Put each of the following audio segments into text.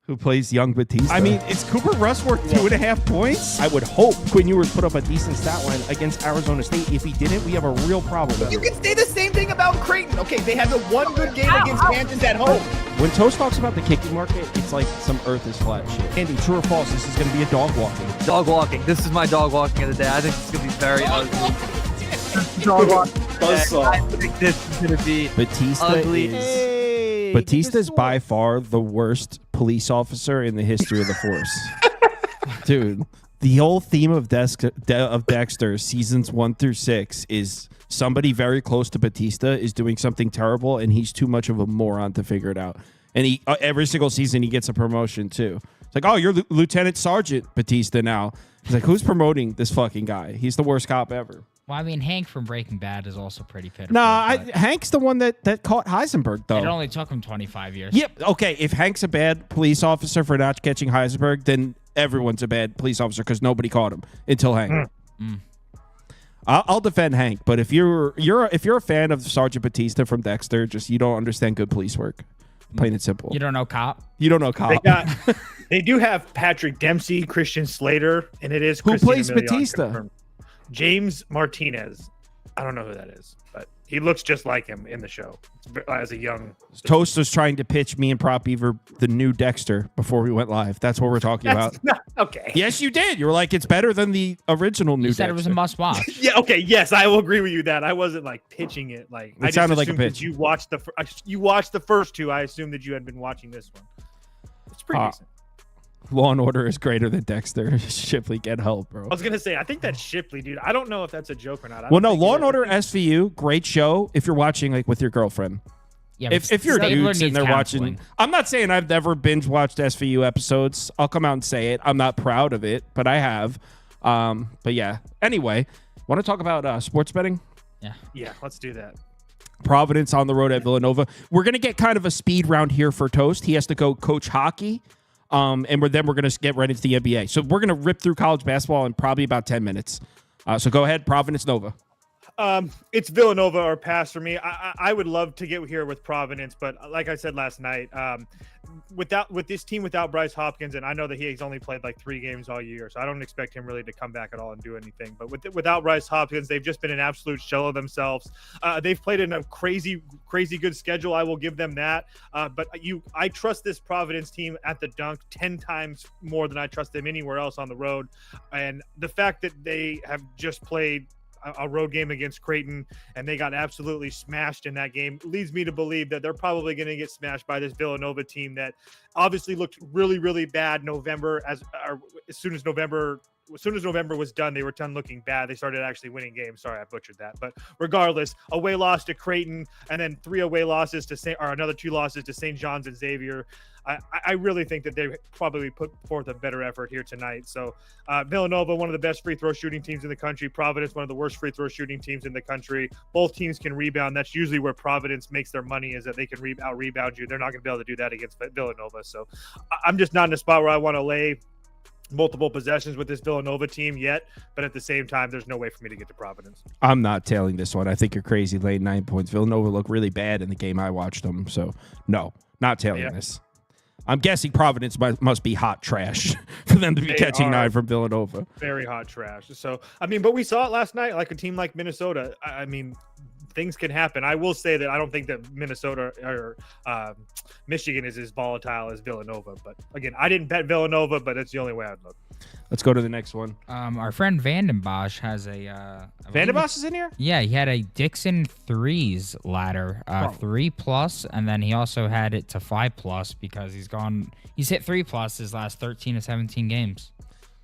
Who plays young Batista? I mean, it's Cooper Rush worth 2.5 points? I would hope Quinn Ewers put up a decent stat line against Arizona State. If he didn't, we have a real problem. You can say the same thing about Creighton. Okay, they had the one good game against Kansas at home. When Toast talks about the kicking market, it's like some earth is flat shit. Andy, true or false, this is going to be a dog walking. Dog walking. This is my dog walking of the day. I think it's going to be very ugly. Dog walking. I think this is going to be ugly. Batista is by far the worst police officer in the history of the force. Dude, the whole theme of Dexter seasons 1 through 6 is somebody very close to Batista is doing something terrible, and he's too much of a moron to figure it out. And he every single season he gets a promotion too. It's like, oh, you're Lieutenant Sergeant Batista now. He's like, who's promoting this fucking guy? He's the worst cop ever. Well, I mean, Hank from Breaking Bad is also pretty pitiful. Nah, Hank's the one that caught Heisenberg, though. It only took him 25 years. Yep. Okay, if Hank's a bad police officer for not catching Heisenberg, then everyone's a bad police officer because nobody caught him until Hank. I'll defend Hank, but if you're a fan of Sergeant Batista from Dexter, just you don't understand good police work. Plain and simple. You don't know cop? You don't know cop. They do have Patrick Dempsey, Christian Slater, and it is who plays Batista. Confirmed. James Martinez. I don't know who that is, but he looks just like him in the show as a young. Toast was trying to pitch me and Prop Beaver the new Dexter before we went live. That's what we're talking about. Okay. Yes, you did. You were like, it's better than the original new Dexter. You said it was a must watch. Yeah. Okay. Yes, I will agree with you that I wasn't like pitching it. Like it sounded like a pitch. You watched the first two. I assumed that you had been watching this one. It's pretty decent. Law and Order is greater than Dexter. Shipley, get help, bro. I was gonna say, I think that's Shipley, dude. I don't know if that's a joke or not. Well, no, Law and Order SVU, great show if you're watching like with your girlfriend. Yeah, if you're a dude and they're watching, I'm not saying I've never binge watched SVU episodes. I'll come out and say it. I'm not proud of it, but I have. But yeah. Anyway, want to talk about sports betting? Yeah, let's do that. Providence on the road at Villanova. We're gonna get kind of a speed round here for Toast. He has to go coach hockey. And we're going to get right into the NBA. So we're going to rip through college basketball in probably about 10 minutes. So go ahead, Providence Nova. It's Villanova or pass for me. I would love to get here with Providence, but like I said last night, with this team without Bryce Hopkins, and I know that he's only played like 3 games all year, so I don't expect him really to come back at all and do anything. But without Bryce Hopkins, they've just been an absolute shell of themselves. They've played in a crazy good schedule. I will give them that. But I trust this Providence team at the dunk 10 times more than I trust them anywhere else on the road. And the fact that they have just played a road game against Creighton and they got absolutely smashed in that game leads me to believe that they're probably going to get smashed by this Villanova team that obviously looked really bad as soon as November was done, they were done looking bad. They started actually winning games. Sorry, I butchered that. But regardless, away loss to Creighton and then 3 away losses to another 2 losses to St. John's and Xavier. I really think that they probably put forth a better effort here tonight. So Villanova, one of the best free throw shooting teams in the country. Providence, one of the worst free throw shooting teams in the country. Both teams can rebound. That's usually where Providence makes their money, is that they can out-rebound you. They're not going to be able to do that against Villanova. So I'm just not in a spot where I want to lay multiple possessions with this Villanova team yet, but at the same time, there's no way for me to get to Providence. I'm not tailing this one. I think you're crazy laying 9 points. Villanova looked really bad in the game I watched them, so no, not tailing this. I'm guessing Providence must be hot trash for them to be catching 9 from Villanova. Very hot trash. So, I mean, but we saw it last night, like a team like Minnesota. I mean, things can happen. I will say that I don't think that Minnesota or Michigan is as volatile as Villanova. But again, I didn't bet Villanova, but it's the only way I'd look. Let's go to the next one. Our friend Vanden Bosch has a... Vanden Bosch is in here? Yeah, he had a Dixon threes ladder, 3+, and then he also had it to 5+ because he's hit 3+ his last 13 to 17 games.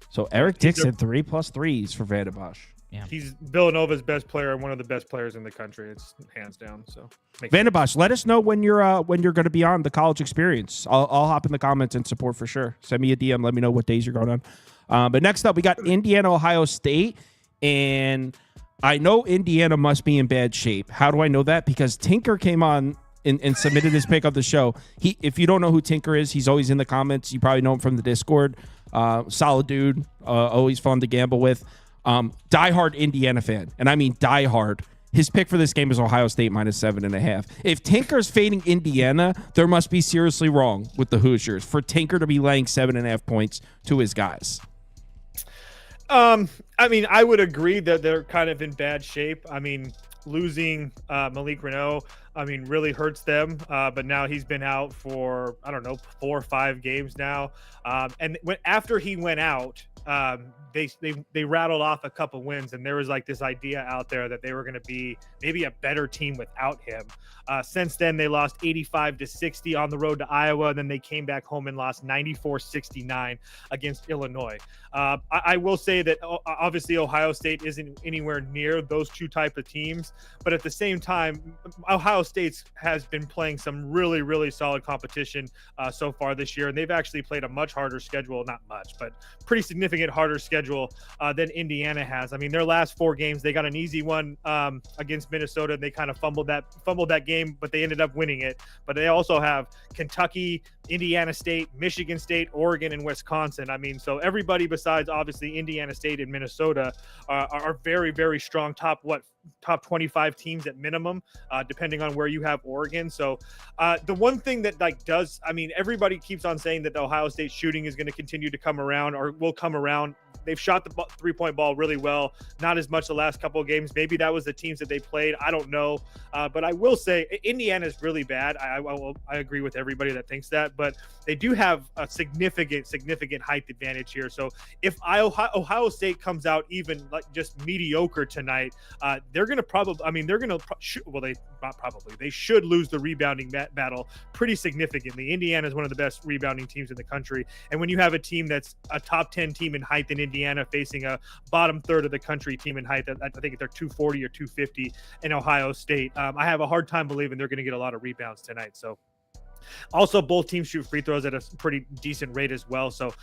So Eric Dixon, 3+ threes for Vanden Bosch. Yeah. He's Villanova's best player and one of the best players in the country. It's hands down. So Vanden Bosch, let us know when you're going to be on the college experience. I'll hop in the comments and support for sure. Send me a DM. Let me know what days you're going on. But next up, we got Indiana, Ohio State. And I know Indiana must be in bad shape. How do I know that? Because Tinker came on and submitted his pick of the show. If you don't know who Tinker is, he's always in the comments. You probably know him from the Discord. Solid dude. Always fun to gamble with. Diehard Indiana fan. And I mean diehard. His pick for this game is Ohio State -7.5. If Tinker's fading Indiana, there must be seriously wrong with the Hoosiers for Tinker to be laying 7.5 points to his guys. I mean, I would agree that they're kind of in bad shape. I mean, losing Malik Renault, I mean, really hurts them. But now he's been out for, I don't know, 4 or 5 games now. And after he went out, they rattled off a couple wins, and there was like this idea out there that they were going to be maybe a better team without him. Since then, they lost 85-60 on the road to Iowa, and then they came back home and lost 94-69 against Illinois. I will say that obviously Ohio State isn't anywhere near those two type of teams, but at the same time, Ohio State has been playing some really, really solid competition so far this year, and they've actually played a much harder schedule, not much, but pretty significant harder schedule than Indiana has. I mean, their last 4 games, they got an easy one against Minnesota, and they kind of fumbled that game, but they ended up winning it. But they also have Kentucky, Indiana State, Michigan State, Oregon, and Wisconsin. I mean, so everybody besides obviously Indiana State and Minnesota are very, very strong top 25 teams at minimum, depending on where you have Oregon. So the one thing that everybody keeps on saying that the Ohio State shooting is going to continue to come around or will come around. They've shot the 3-point ball really well, not as much the last couple of games. Maybe that was the teams that they played. I don't know. But I will say Indiana is really bad. I agree with everybody that thinks that, but they do have a significant height advantage here. So if Ohio State comes out even like just mediocre tonight, they're going to they should lose the rebounding battle pretty significantly. Indiana is one of the best rebounding teams in the country. And when you have a team that's a top 10 team in height in Indiana facing a bottom third of the country team in height, I think they're 240 or 250 in Ohio State. I have a hard time believing they're going to get a lot of rebounds tonight. So also both teams shoot free throws at a pretty decent rate as well. So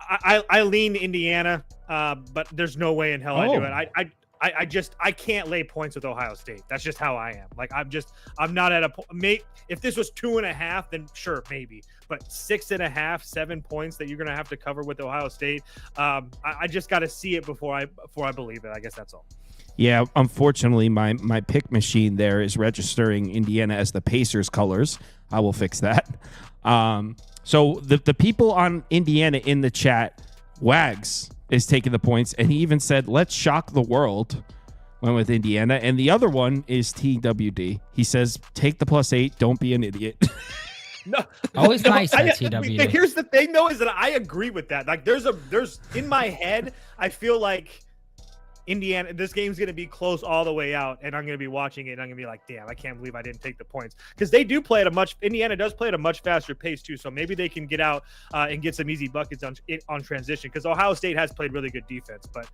I lean Indiana, but there's no way in hell I do it. I can't lay points with Ohio State. That's just how I am. Like I'm not at a point. If this was 2.5, then sure, maybe. But 6.5, 7 points that you're going to have to cover with Ohio State. I just got to see it before I believe it. I guess that's all. Yeah, unfortunately, my pick machine there is registering Indiana as the Pacers colors. I will fix that. So the people on Indiana in the chat, Wags is taking the points, and he even said, let's shock the world. Went with Indiana. And the other one is TWD. He says, take the +8. Don't be an idiot. No, always nice at TWD. Here's the thing, though, is that I agree with that. Like, there's in my head, I feel like Indiana, this game's going to be close all the way out, and I'm going to be watching it, and I'm going to be like, damn, I can't believe I didn't take the points. Because Indiana does play at a much faster pace, too, so maybe they can get out and get some easy buckets on transition, because Ohio State has played really good defense. But,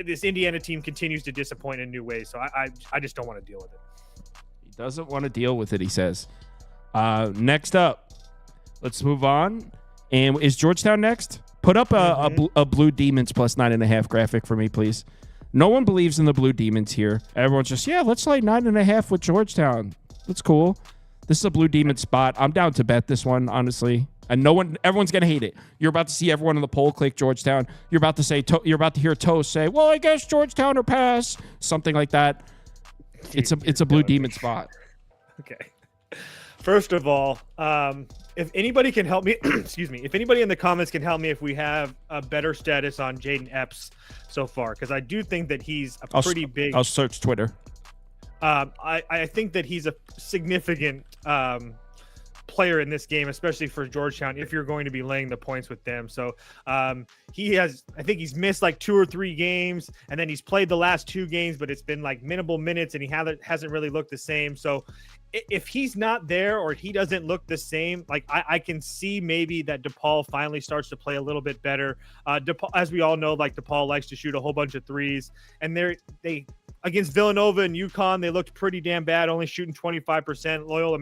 this Indiana team continues to disappoint in new ways, so I just don't want to deal with it. He doesn't want to deal with it, he says. Next up, let's move on. And is Georgetown next? Put up a Blue Demons +9.5 graphic for me, please. No one believes in the Blue Demons here. Everyone's just, let's lay 9.5 with Georgetown. That's cool. This is a Blue Demon spot. I'm down to bet this one, honestly. And everyone's gonna hate it. You're about to see everyone in the poll click Georgetown. You're about to hear Toast say, "Well, I guess Georgetown or pass," something like that. It's a Blue Demon spot. Okay. First of all, if anybody can help me, excuse me, if anybody in the comments can help me if we have a better status on Jaden Epps so far, because I do think that he's pretty big. I'll search Twitter. I think that he's a significant player in this game, especially for Georgetown, if you're going to be laying the points with them. So I think he's missed like 2 or 3 games, and then he's played the last 2 games, but it's been like minimal minutes, and he hasn't really looked the same. So if he's not there or he doesn't look the same, like I can see maybe that DePaul finally starts to play a little bit better. DePaul, as we all know, like DePaul likes to shoot a whole bunch of threes, and they against Villanova and UConn, they looked pretty damn bad, only shooting 25%. Loyola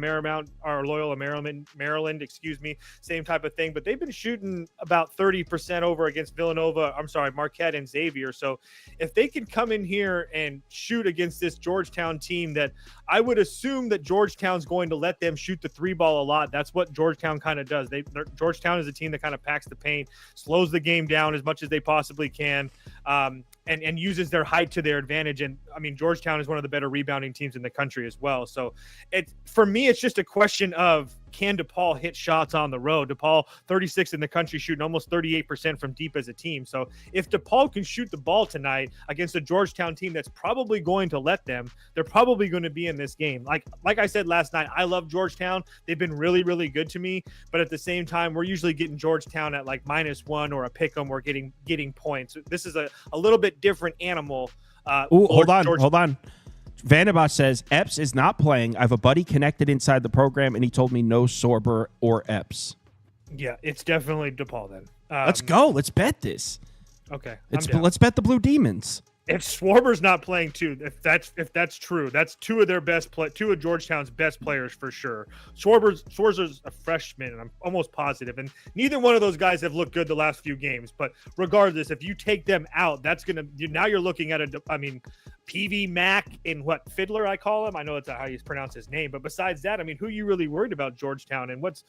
Maryland, excuse me, same type of thing. But they've been shooting about 30% over against Marquette and Xavier. So if they can come in here and shoot against this Georgetown team that I would assume that Georgetown's going to let them shoot the 3-ball a lot. That's what Georgetown kind of does. Georgetown is a team that kind of packs the paint, slows the game down as much as they possibly can, and uses their height to their advantage. And I mean, Georgetown is one of the better rebounding teams in the country as well. So for me, it's just a question of, can DePaul hit shots on the road? DePaul 36 in the country, shooting almost 38% from deep as a team. So if DePaul can shoot the ball tonight against a Georgetown team that's probably going to let them, they're probably going to be in this game. Like I said last night, I love Georgetown. They've been really, really good to me. But at the same time, we're usually getting Georgetown at like -1 or a pick 'em. We're getting points. This is a little bit different animal. Hold on. Vanderbosch says Epps is not playing. I have a buddy connected inside the program, and he told me no Sorber or Epps. Yeah, it's definitely DePaul then. Let's go. Let's bet this. Okay, let's bet the Blue Demons. If Schwarber's not playing too, if that's true, that's two of Georgetown's best players for sure. Schwarber's a freshman, and I'm almost positive. And neither one of those guys have looked good the last few games. But regardless, if you take them out, now you're looking at PV Mac and Fiddler, I call him. I know that's how you pronounce his name. But besides that, I mean, who are you really worried about Georgetown? And what's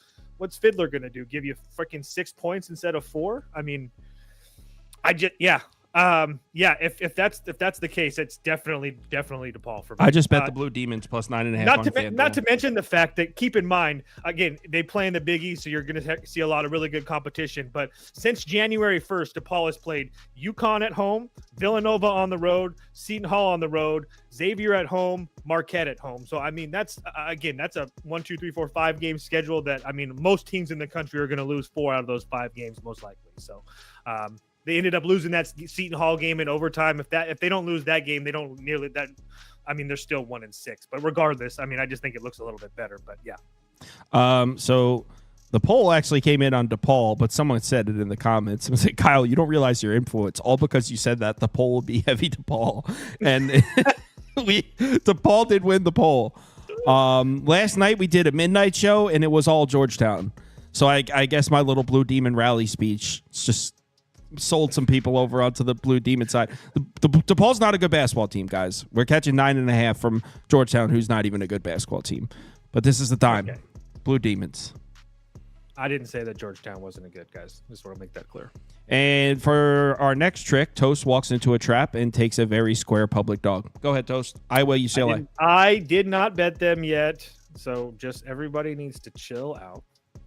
Fiddler going to do? Give you freaking 6 points instead of 4? I mean, if that's the case, it's definitely DePaul for me. I just bet the Blue Demons plus 9.5. Not to mention the fact that, keep in mind, again, they play in the Big East, so you're going to see a lot of really good competition. But since January 1st, DePaul has played UConn at home, Villanova on the road, Seton Hall on the road, Xavier at home, Marquette at home. So I mean, that's a 1, 2, 3, 4, 5 game schedule that, I mean, most teams in the country are going to lose 4 out of those 5 games most likely. So they ended up losing that Seton Hall game in overtime. If they don't lose that game, they don't nearly that. I mean, they're still 1-6. But regardless, I mean, I just think it looks a little bit better. But yeah. So the poll actually came in on DePaul, but someone said it in the comments. Someone said, "Kyle, you don't realize your influence. All because you said that the poll will be heavy DePaul." And DePaul did win the poll. Last night we did a midnight show, and it was all Georgetown. So I guess my little Blue Demon rally speech just sold some people over onto the Blue Demon side. The DePaul's not a good basketball team, guys. We're catching 9.5 from Georgetown, who's not even a good basketball team. But this is the time. Okay. Blue Demons. I didn't say that Georgetown wasn't a good, guys. Just want to make that clear. And for our next trick, Toast walks into a trap and takes a very square public dog. Go ahead, Toast. Iowa, UCLA. I did not bet them yet, so just everybody needs to chill out.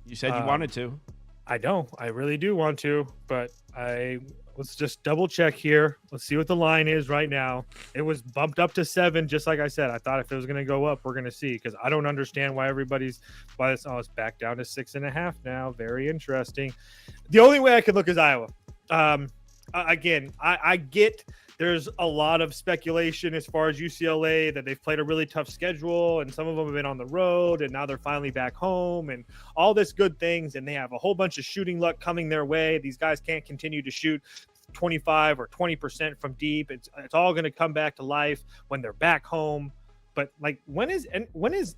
You said you wanted to. I don't. I really do want to, but let's just double check here. Let's see what the line is right now. It was bumped up to 7, just like I said. I thought if it was going to go up, we're going to see, because I don't understand why it's back down to 6.5 now. Very interesting. The only way I could look is Iowa. Again, I get there's a lot of speculation as far as UCLA that they've played a really tough schedule, and some of them have been on the road, and now they're finally back home, and all this good things, and they have a whole bunch of shooting luck coming their way. These guys can't continue to shoot 25 or 20% from deep. It's all going to come back to life when they're back home. But like, when is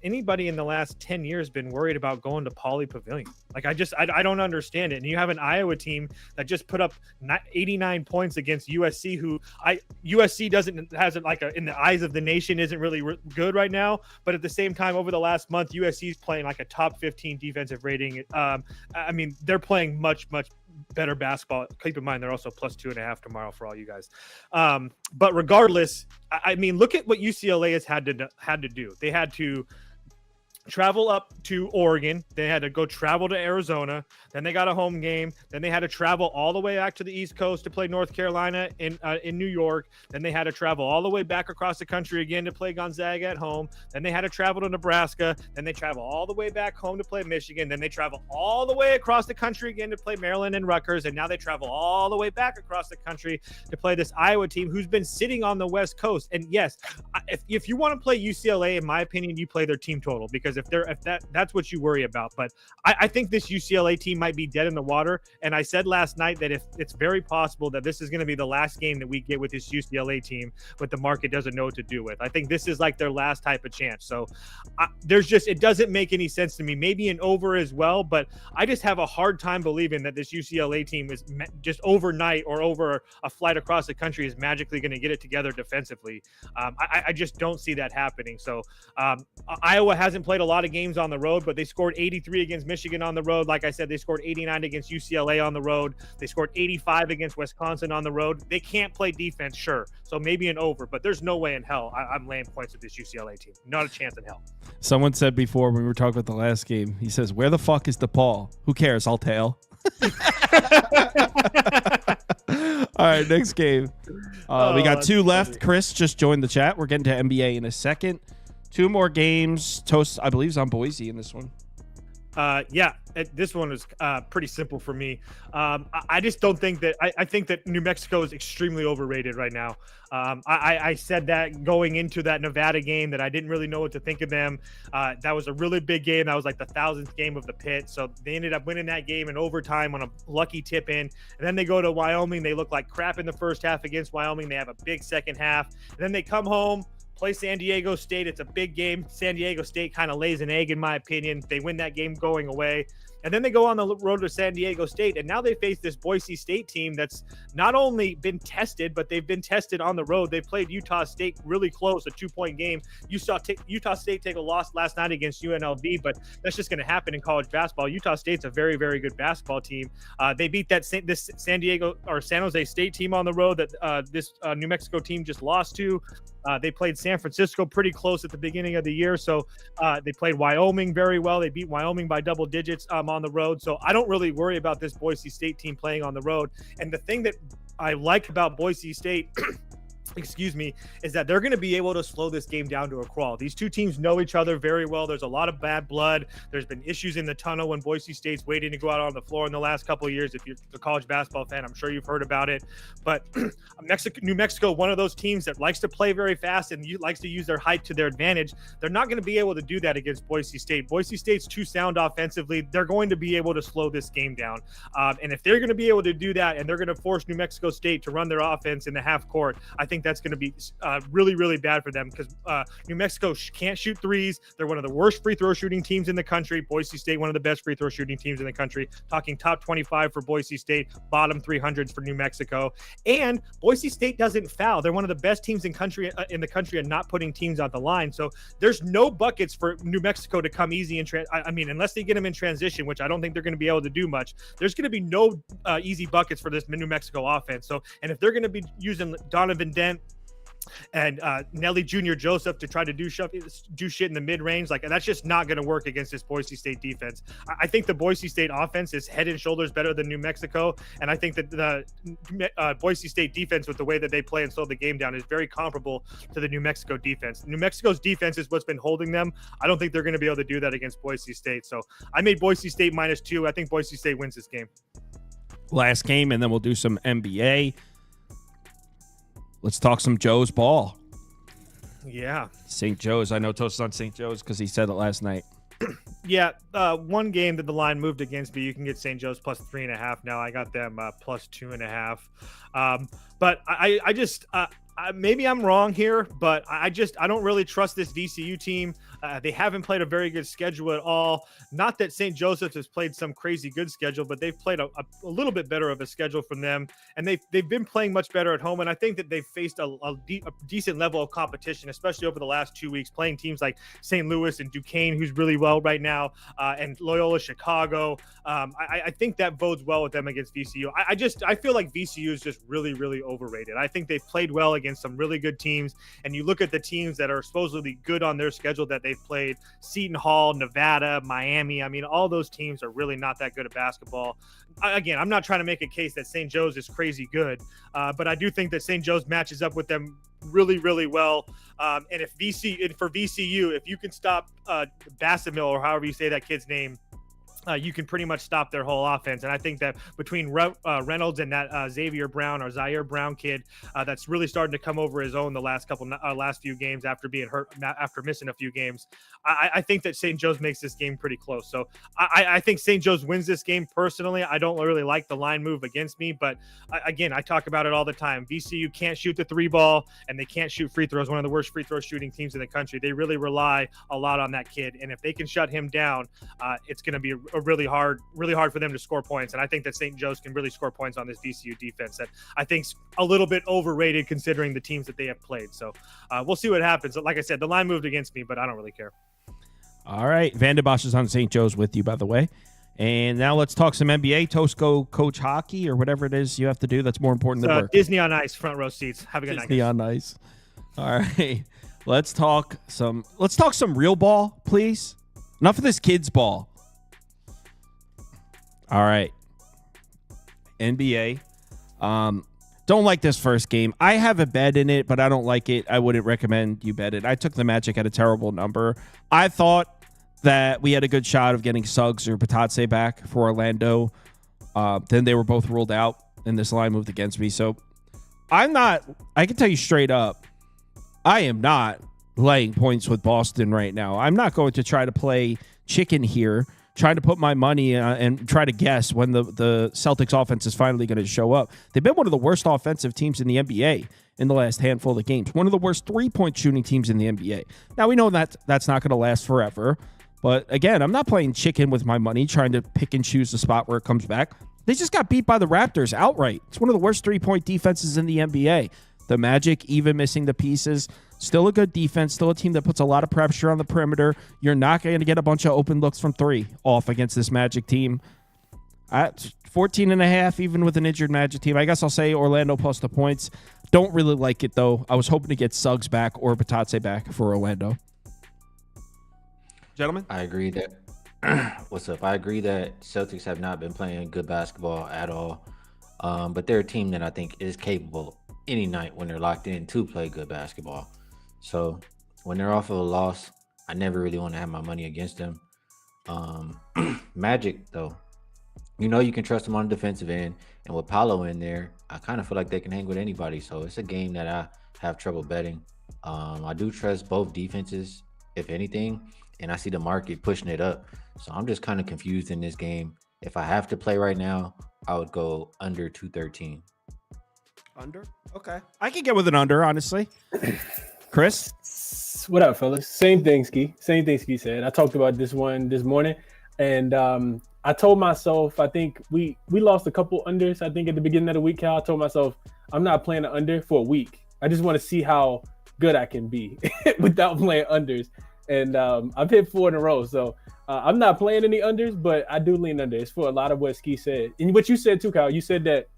anybody in the last 10 years been worried about going to Pauley Pavilion? Like, I don't understand it. And you have an Iowa team that just put up 89 points against USC, who USC hasn't like in the eyes of the nation isn't really good right now. But at the same time, over the last month, USC is playing like a top 15 defensive rating. I mean, they're playing much better basketball. Keep in mind, they're also plus 2.5 tomorrow for all you guys. But regardless, I mean, look at what UCLA has had to do. They had to travel up to Oregon. They had to go travel to Arizona. Then they got a home game. Then they had to travel all the way back to the East Coast to play North Carolina in New York. Then they had to travel all the way back across the country again to play Gonzaga at home. Then they had to travel to Nebraska. Then they travel all the way back home to play Michigan. Then they travel all the way across the country again to play Maryland and Rutgers. And now they travel all the way back across the country to play this Iowa team who's been sitting on the West Coast. And yes, if you want to play UCLA, in my opinion, you play their team total, because because if that's what you worry about. But I think this UCLA team might be dead in the water. And I said last night that if it's very possible that this is going to be the last game that we get with this UCLA team, but the market doesn't know what to do with. I think this is like their last type of chance. So it doesn't make any sense to me. Maybe an over as well, but I just have a hard time believing that this UCLA team is just overnight or over a flight across the country is magically going to get it together defensively. I just don't see that happening. So Iowa hasn't played a lot of games on the road, but they scored 83 against Michigan on the road. Like I said, they scored 89 against UCLA on the road. They scored 85 against Wisconsin on the road. They can't play defense, sure. So maybe an over, but there's no way in hell I'm laying points with this UCLA team. Not a chance in hell. Someone said before when we were talking about the last game, he says, "Where the fuck is DePaul? Who cares? I'll tail." All right, next game. We got two left. Funny. Chris just joined the chat. We're getting to NBA in a second. Two more games. Toast, I believe, is on Boise in this one. This one is pretty simple for me. I just don't think that I think that New Mexico is extremely overrated right now. I said that going into that Nevada game that I didn't really know what to think of them. That was a really big game. That was like the 1,000th game of the pit. So they ended up winning that game in overtime on a lucky tip in. And then they go to Wyoming. They look like crap in the first half against Wyoming. They have a big second half. And then they come home, play San Diego State. It's a big game. San Diego State kind of lays an egg, in my opinion. They win that game going away. And then they go on the road to San Diego State, and now they face this Boise State team that's not only been tested, but they've been tested on the road. They played Utah State really close, a 2-point game. You saw Utah State take a loss last night against UNLV, but that's just going to happen in college basketball. Utah State's a very, very good basketball team. They beat this San Diego or San Jose State team on the road that this New Mexico team just lost to. They played San Francisco pretty close at the beginning of the year. So they played Wyoming very well. They beat Wyoming by double digits on the road. So I don't really worry about this Boise State team playing on the road. And the thing that I like about Boise State is that they're going to be able to slow this game down to a crawl. These two teams know each other very well. There's a lot of bad blood. There's been issues in the tunnel when Boise State's waiting to go out on the floor in the last couple of years. If you're a college basketball fan, I'm sure you've heard about it. But New Mexico, one of those teams that likes to play very fast and likes to use their height to their advantage. They're not going to be able to do that against Boise State. Boise State's too sound offensively. They're going to be able to slow this game down. And if they're going to be able to do that and they're going to force New Mexico State to run their offense in the half court, I think that's going to be really, really bad for them because New Mexico can't shoot threes. They're one of the worst free throw shooting teams in the country. Boise State, one of the best free throw shooting teams in the country. Talking top 25 for Boise State, bottom 300s for New Mexico. And Boise State doesn't foul. They're one of the best teams in the country and not putting teams on the line. So there's no buckets for New Mexico to come easy in unless they get them in transition, which I don't think they're going to be able to do much. There's going to be no easy buckets for this New Mexico offense. So, and if they're going to be using Donovan Dent and Nelly Jr. Joseph to try to do shit in the mid-range, like that's just not going to work against this Boise State defense. I think the Boise State offense is head and shoulders better than New Mexico, and I think that the Boise State defense, with the way that they play and slow the game down, is very comparable to the New Mexico defense. New Mexico's defense is what's been holding them. I don't think they're going to be able to do that against Boise State. So I made Boise State -2. I think Boise State wins this game. Last game, and then we'll do some NBA. Let's talk some Joe's ball. Yeah. St. Joe's. I know Toast is on St. Joe's because he said it last night. Yeah. One game that the line moved against me. You can get St. Joe's +3.5 now. I got them +2.5. But I just maybe I'm wrong here, but I don't really trust this VCU team. They haven't played a very good schedule at all. Not that St. Joseph's has played some crazy good schedule, but they've played a little bit better of a schedule from them, and they've been playing much better at home. And I think that they've faced a decent level of competition, especially over the last 2 weeks, playing teams like St. Louis and Duquesne, who's really well right now, and Loyola Chicago. I think that bodes well with them against VCU. I feel like VCU is just really, really overrated. I think they've played well against some really good teams, and you look at the teams that are supposedly good on their schedule that they've played: Seton Hall, Nevada, Miami. I mean, all those teams are really not that good at basketball. Again, I'm not trying to make a case that St. Joe's is crazy good, but I do think that St. Joe's matches up with them really, really well. And for VCU, if you can stop Bassamil, or however you say that kid's name, you can pretty much stop their whole offense. And I think that between Reynolds and that Xavier Brown or Zaire Brown kid, that's really starting to come over his own the last few games after being hurt, after missing a few games. I think that St. Joe's makes this game pretty close. So I think St. Joe's wins this game. Personally, I don't really like the line move against me, but again, I talk about it all the time. VCU can't shoot the 3-ball and they can't shoot free throws. One of the worst free throw shooting teams in the country. They really rely a lot on that kid. And if they can shut him down, it's going to be really hard for them to score points. And I think that St. Joe's can really score points on this VCU defense that I think's a little bit overrated considering the teams that they have played. So we'll see what happens. Like I said, the line moved against me, but I don't really care. All right. Vandenbosch is on St. Joe's with you, by the way. And now let's talk some NBA. Tosco coach hockey or whatever it is you have to do. That's more important than work. Disney on Ice, front row seats. Have a good night. Disney on Ice. All right. Let's talk some real ball, please. Enough of this kids ball. All right. NBA. Don't like this first game. I have a bet in it, but I don't like it. I wouldn't recommend you bet it. I took the Magic at a terrible number. I thought that we had a good shot of getting Suggs or Patatse back for Orlando. Then they were both ruled out, and this line moved against me. So I can tell you straight up, I am not laying points with Boston right now. I'm not going to try to play chicken here, trying to put my money and try to guess when the Celtics offense is finally going to show up. They've been one of the worst offensive teams in the NBA in the last handful of games. One of the worst three-point shooting teams in the NBA. Now, we know that that's not going to last forever. But, again, I'm not playing chicken with my money, trying to pick and choose the spot where it comes back. They just got beat by the Raptors outright. It's one of the worst three-point defenses in the NBA. The Magic, even missing the pieces, still a good defense, still a team that puts a lot of pressure on the perimeter. You're not going to get a bunch of open looks from three off against this Magic team. At 14.5, even with an injured Magic team. I guess I'll say Orlando plus the points. Don't really like it, though. I was hoping to get Suggs back or Patatse back for Orlando. Gentlemen? I agree that what's up? I agree that Celtics have not been playing good basketball at all. But they're a team that I think is capable any night when they're locked in to play good basketball. So when they're off of a loss, I never really want to have my money against them. Magic, though, you can trust them on the defensive end. And with Paolo in there, I kind of feel like they can hang with anybody. So it's a game that I have trouble betting. I do trust both defenses, if anything. And I see the market pushing it up. So I'm just kind of confused in this game. If I have to play right now, I would go under 213. Under? Okay. I can get with an under, honestly. Chris? What up, fellas? Same thing, Ski. Same thing Ski said. I talked about this one this morning. And I told myself, I think we lost a couple unders. I think at the beginning of the week, Cal, I told myself, I'm not playing an under for a week. I just want to see how good I can be without playing unders. And I've hit 4 in a row. So I'm not playing any unders, but I do lean under. It's for a lot of what Ski said. And what you said too, Kyle, you said that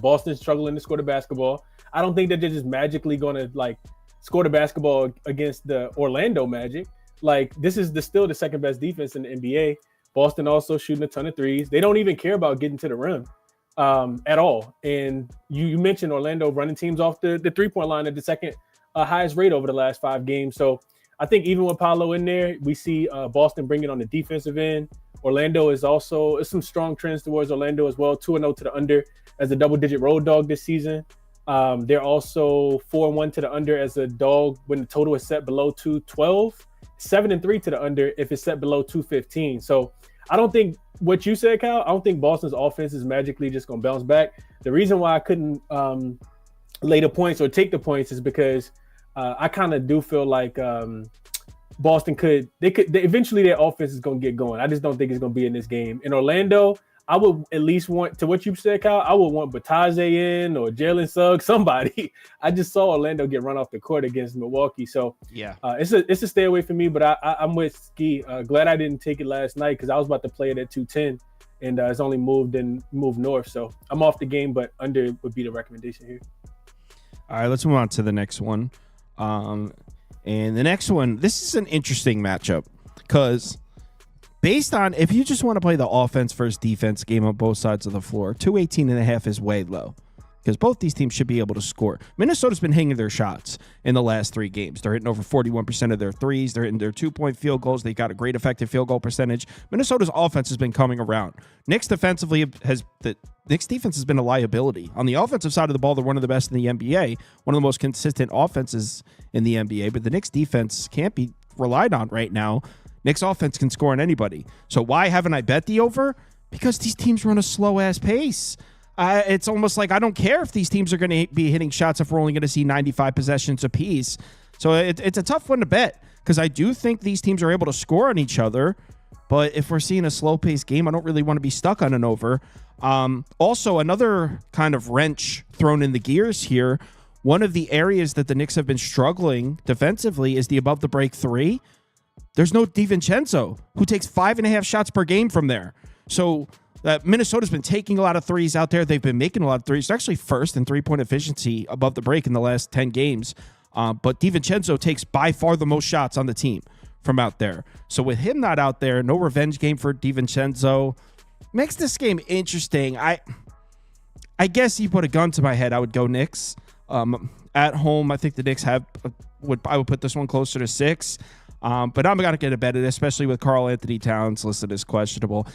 Boston's struggling to score the basketball. I don't think that they're just magically going to score the basketball against the Orlando Magic. This is still the second best defense in the NBA. Boston also shooting a ton of threes. They don't even care about getting to the rim at all. And you mentioned Orlando running teams off the 3-point line at the second highest rate over the last 5 games. So I think even with Paolo in there, we see Boston bring it on the defensive end. Orlando is also some strong trends towards Orlando as well. 2-0 to the under as a double-digit road dog this season. They're also 4-1 to the under as a dog when the total is set below 212. 7-3 to the under if it's set below 215. So I don't think what you said, Kyle, I don't think Boston's offense is magically just going to bounce back. The reason why I couldn't lay the points or take the points is because I kind of do feel like Boston eventually their offense is going to get going. I just don't think it's going to be in this game. In Orlando, I would at least want, to what you said, Kyle, I would want Batage in or Jalen Suggs, somebody. I just saw Orlando get run off the court against Milwaukee. So yeah, it's a stay away for me, but I'm with Ski. Glad I didn't take it last night because I was about to play it at 210 and it's only moved north. So I'm off the game, but under would be the recommendation here. All right, let's move on to the next one. And the next one, this is an interesting matchup because based on, if you just want to play the offense versus defense game on both sides of the floor, 218.5 is way low. because both these teams should be able to score. Minnesota's been hitting their shots in the last 3 games. They're hitting over 41% of their threes. They're hitting their 2-point field goals. They got a great effective field goal percentage. Minnesota's offense has been coming around. Knicks defense has been a liability. On the offensive side of the ball, they're one of the best in the NBA, one of the most consistent offenses in the NBA, but the Knicks defense can't be relied on right now. Knicks offense can score on anybody. So why haven't I bet the over? Because these teams run a slow-ass pace. It's almost like I don't care if these teams are going to be hitting shots if we're only going to see 95 possessions apiece. So it's a tough one to bet because I do think these teams are able to score on each other. But if we're seeing a slow-paced game, I don't really want to be stuck on an over. Also, another kind of wrench thrown in the gears here. One of the areas that the Knicks have been struggling defensively is the above-the-break 3. There's no DiVincenzo, who takes 5.5 shots per game from there. So Minnesota's been taking a lot of threes out there. They've been making a lot of threes. They're actually first in three-point efficiency above the break in the last 10 games. But DiVincenzo takes by far the most shots on the team from out there. So with him not out there, no revenge game for DiVincenzo. Makes this game interesting. I guess you put a gun to my head, I would go Knicks. At home, I think the Knicks I would put this one closer to 6. But I'm going to get a bet at it, especially with Karl Anthony Towns listed as questionable.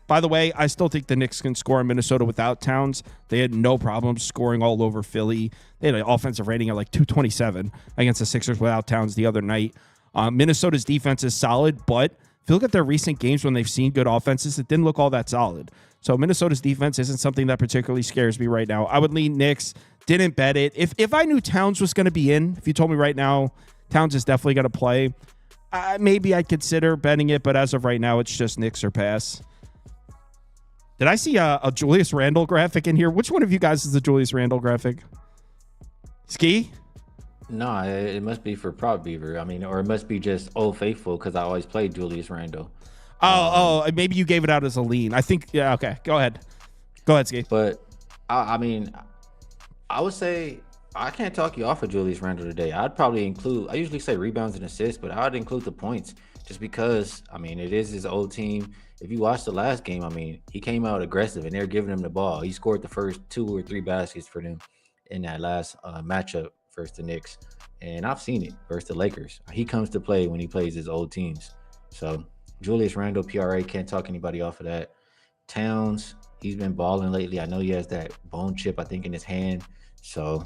By the way, I still think the Knicks can score in Minnesota without Towns. They had no problem scoring all over Philly. They had an offensive rating of like 227 against the Sixers without Towns the other night. Minnesota's defense is solid, but if you look at their recent games when they've seen good offenses, it didn't look all that solid. So Minnesota's defense isn't something that particularly scares me right now. I would lean Knicks. Didn't bet it. If I knew Towns was going to be in, if you told me right now Towns is definitely going to play, maybe I'd consider betting it, but as of right now, it's just Knicks or pass. Did I see a Julius Randle graphic in here? Which one of you guys is the Julius Randle graphic? Ski? No, it must be for Prop Beaver. I mean, or it must be just Old Faithful because I always played Julius Randle. Maybe you gave it out as a lean. I think, yeah, okay. Go ahead, Ski. But, I mean, I would say I can't talk you off of Julius Randle today. I'd probably include, I usually say rebounds and assists, but I'd include the points just because, I mean, it is his old team. If you watch the last game, I mean, he came out aggressive and they're giving him the ball. He scored the first 2 or 3 baskets for them in that last matchup versus the Knicks. And I've seen it versus the Lakers. He comes to play when he plays his old teams. So Julius Randle, PRA, can't talk anybody off of that. Towns, he's been balling lately. I know he has that bone chip, I think, in his hand. So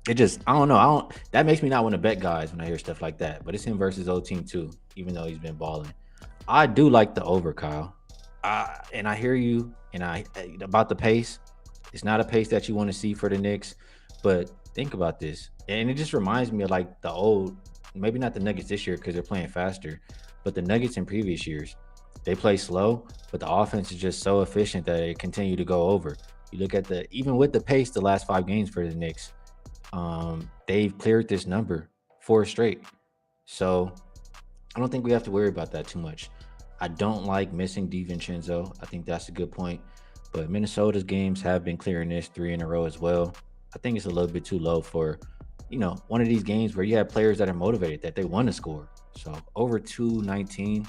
it just, I don't know. That makes me not want to bet guys when I hear stuff like that. But it's him versus his old team too, even though he's been balling. I do like the over, Kyle. And I hear you about the pace. It's not a pace that you want to see for the Knicks, but think about this. And it just reminds me of like the old, maybe not the Nuggets this year because they're playing faster, but the Nuggets in previous years. They play slow, but the offense is just so efficient that it continue to go over. You look at even with the pace, the last 5 games for the Knicks, they've cleared this number 4 straight. So I don't think we have to worry about that too much. I don't like missing DiVincenzo. I think that's a good point. But Minnesota's games have been clearing this 3 in a row as well. I think it's a little bit too low for, one of these games where you have players that are motivated, that they want to score. So over 219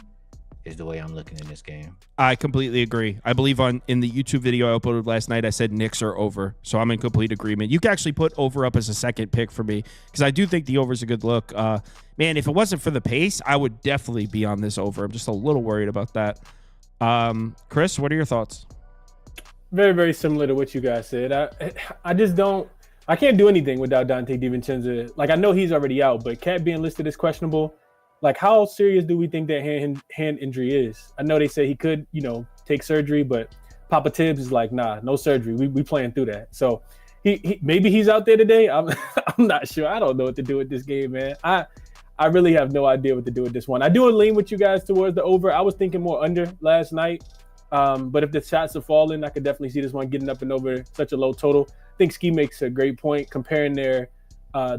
is the way I'm looking in this game. I completely agree. I believe in the YouTube video I uploaded last night, I said Knicks are over. So I'm in complete agreement. You can actually put over up as a second pick for me because I do think the over is a good look. Man, if it wasn't for the pace, I would definitely be on this over. I'm just a little worried about that. Chris, what are your thoughts? Very, very similar to what you guys said. I can't do anything without Dante DiVincenzo. Like, I know he's already out, but Cat being listed as questionable, like, how serious do we think that hand injury is? I know they say he could, take surgery, but Papa Tibbs is like, nah, no surgery. We playing through that. So he maybe he's out there today. I'm not sure. I don't know what to do with this game, man. I really have no idea what to do with this one. I do lean with you guys towards the over. I was thinking more under last night. But if the shots are falling, I could definitely see this one getting up and over such a low total. I think Ski makes a great point comparing the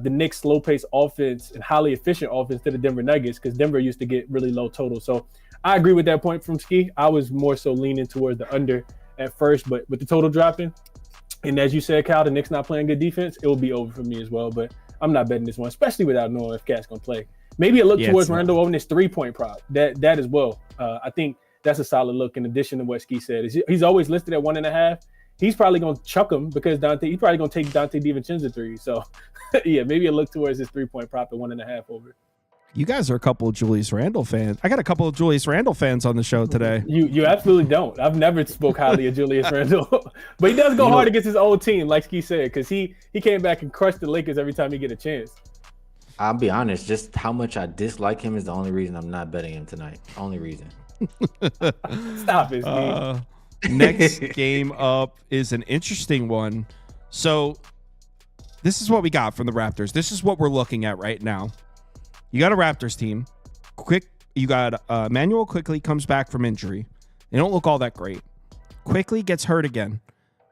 Knicks slow-paced offense and highly efficient offense to the Denver Nuggets because Denver used to get really low total. So I agree with that point from Ski. I was more so leaning towards the under at first, but with the total dropping, and as you said, Kyle, the Knicks not playing good defense, it will be over for me as well. But I'm not betting this one, especially without knowing if Cat's going to play. Maybe a look towards Randle on this 3-point prop. That as well. I think that's a solid look in addition to what Ski said. He's always listed at 1.5. he's probably going to chuck him because he's probably going to take Dante DiVincenzo 3. So, yeah, maybe a look towards his 3-point prop at 1.5 over. You guys are a couple of Julius Randle fans. I got a couple of Julius Randle fans on the show today. You absolutely don't. I've never spoke highly of Julius Randle, but he does go hard against his old team, like Ski said, because he came back and crushed the Lakers every time he get a chance. I'll be honest, just how much I dislike him is the only reason I'm not betting him tonight. Only reason. Stop it, Next game up is an interesting one. So this is what we got from the Raptors. This is what we're looking at right now. You got a Raptors team. You got Manuel Quickly comes back from injury. They don't look all that great. Quickly gets hurt again.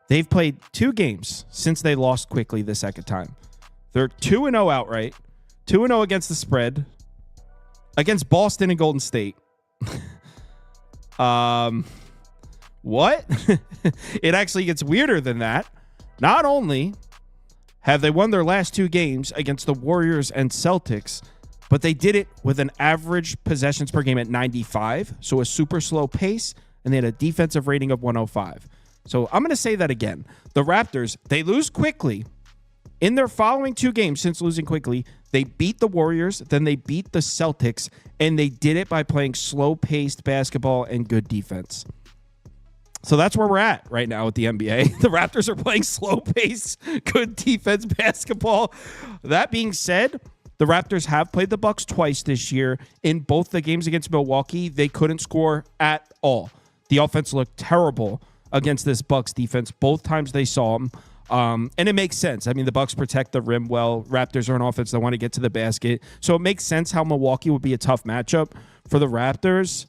They've played 2 games since they lost Quickly the second time. They're 2-0 outright. 2-0 against the spread. Against Boston and Golden State. What? It actually gets weirder than that. Not only have they won their last 2 games against the Warriors and Celtics, but they did it with an average possessions per game at 95, so a super slow pace, and they had a defensive rating of 105. So I'm going to say that again. The Raptors, they lose quickly. In their following 2 games since losing quickly, they beat the Warriors, then they beat the Celtics, and they did it by playing slow-paced basketball and good defense. So that's where we're at right now with the NBA. The Raptors are playing slow-paced, good defense basketball. That being said, the Raptors have played the Bucks twice this year. In both the games against Milwaukee, they couldn't score at all. The offense looked terrible against this Bucks defense both times they saw them. And it makes sense. I mean, the Bucks protect the rim well. Raptors are an offense that want to get to the basket. So it makes sense how Milwaukee would be a tough matchup for the Raptors.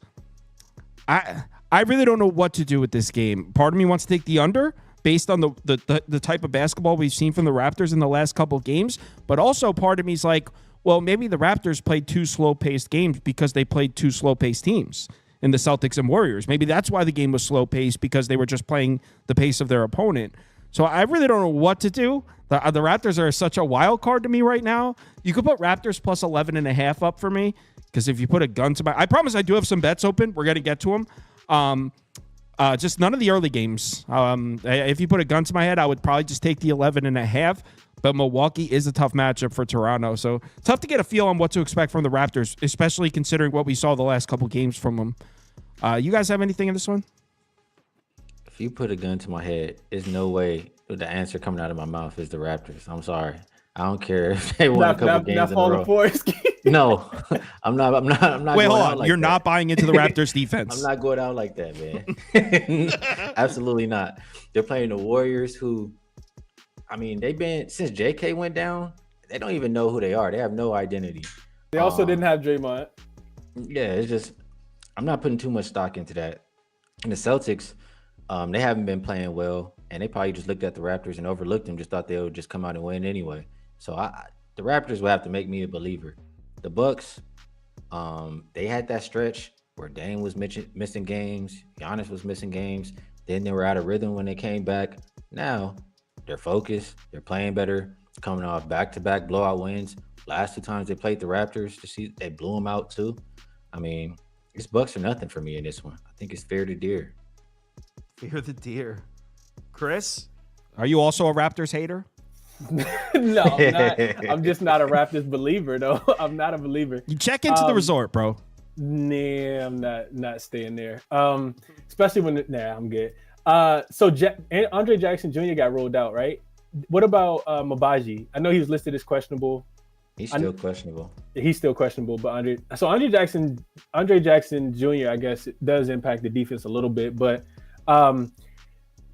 I really don't know what to do with this game. Part of me wants to take the under based on the type of basketball we've seen from the Raptors in the last couple of games. But also part of me is like, well, maybe the Raptors played 2 slow-paced games because they played 2 slow-paced teams in the Celtics and Warriors. Maybe that's why the game was slow-paced, because they were just playing the pace of their opponent. So I really don't know what to do. The Raptors are such a wild card to me right now. You could put Raptors plus 11.5 up for me, because if you put a gun to I promise I do have some bets open. We're going to get to them. Just none of the early games. If you put a gun to my head, I would probably just take the 11.5. But Milwaukee is a tough matchup for Toronto. So tough to get a feel on what to expect from the Raptors, especially considering what we saw the last couple games from them. You guys have anything in this one? If you put a gun to my head, there's no way the answer coming out of my mouth is the Raptors. I'm sorry. I don't care if they won a couple games in a row. No, I'm not. Wait, hold on. You're not buying into the Raptors defense. I'm not going out like that, man. Absolutely not. They're playing the Warriors, who, I mean, they've been, since JK went down, they don't even know who they are. They have no identity. They also didn't have Draymond. Yeah, it's just, I'm not putting too much stock into that. And the Celtics, they haven't been playing well, and they probably just looked at the Raptors and overlooked them, just thought they would just come out and win anyway. So the Raptors will have to make me a believer. The Bucks, they had that stretch where Dame was missing games, Giannis was missing games. Then they were out of rhythm when they came back. Now they're focused, they're playing better, coming off back-to-back blowout wins. Last 2 times they played the Raptors, they blew them out too. I mean, it's Bucks or nothing for me in this one. I think it's fair to deer. Fear the deer. Chris, are you also a Raptors hater? No, I'm not. I'm just not a Raptors believer, though. I'm not a believer. You check into the resort, bro. Nah, I'm not staying there. Especially when I'm good. So Andre Jackson Jr. got rolled out, right? What about Mabaji? I know he was listed as questionable. He's still questionable. He's still questionable, but Andre Jackson Jr. I guess does impact the defense a little bit, but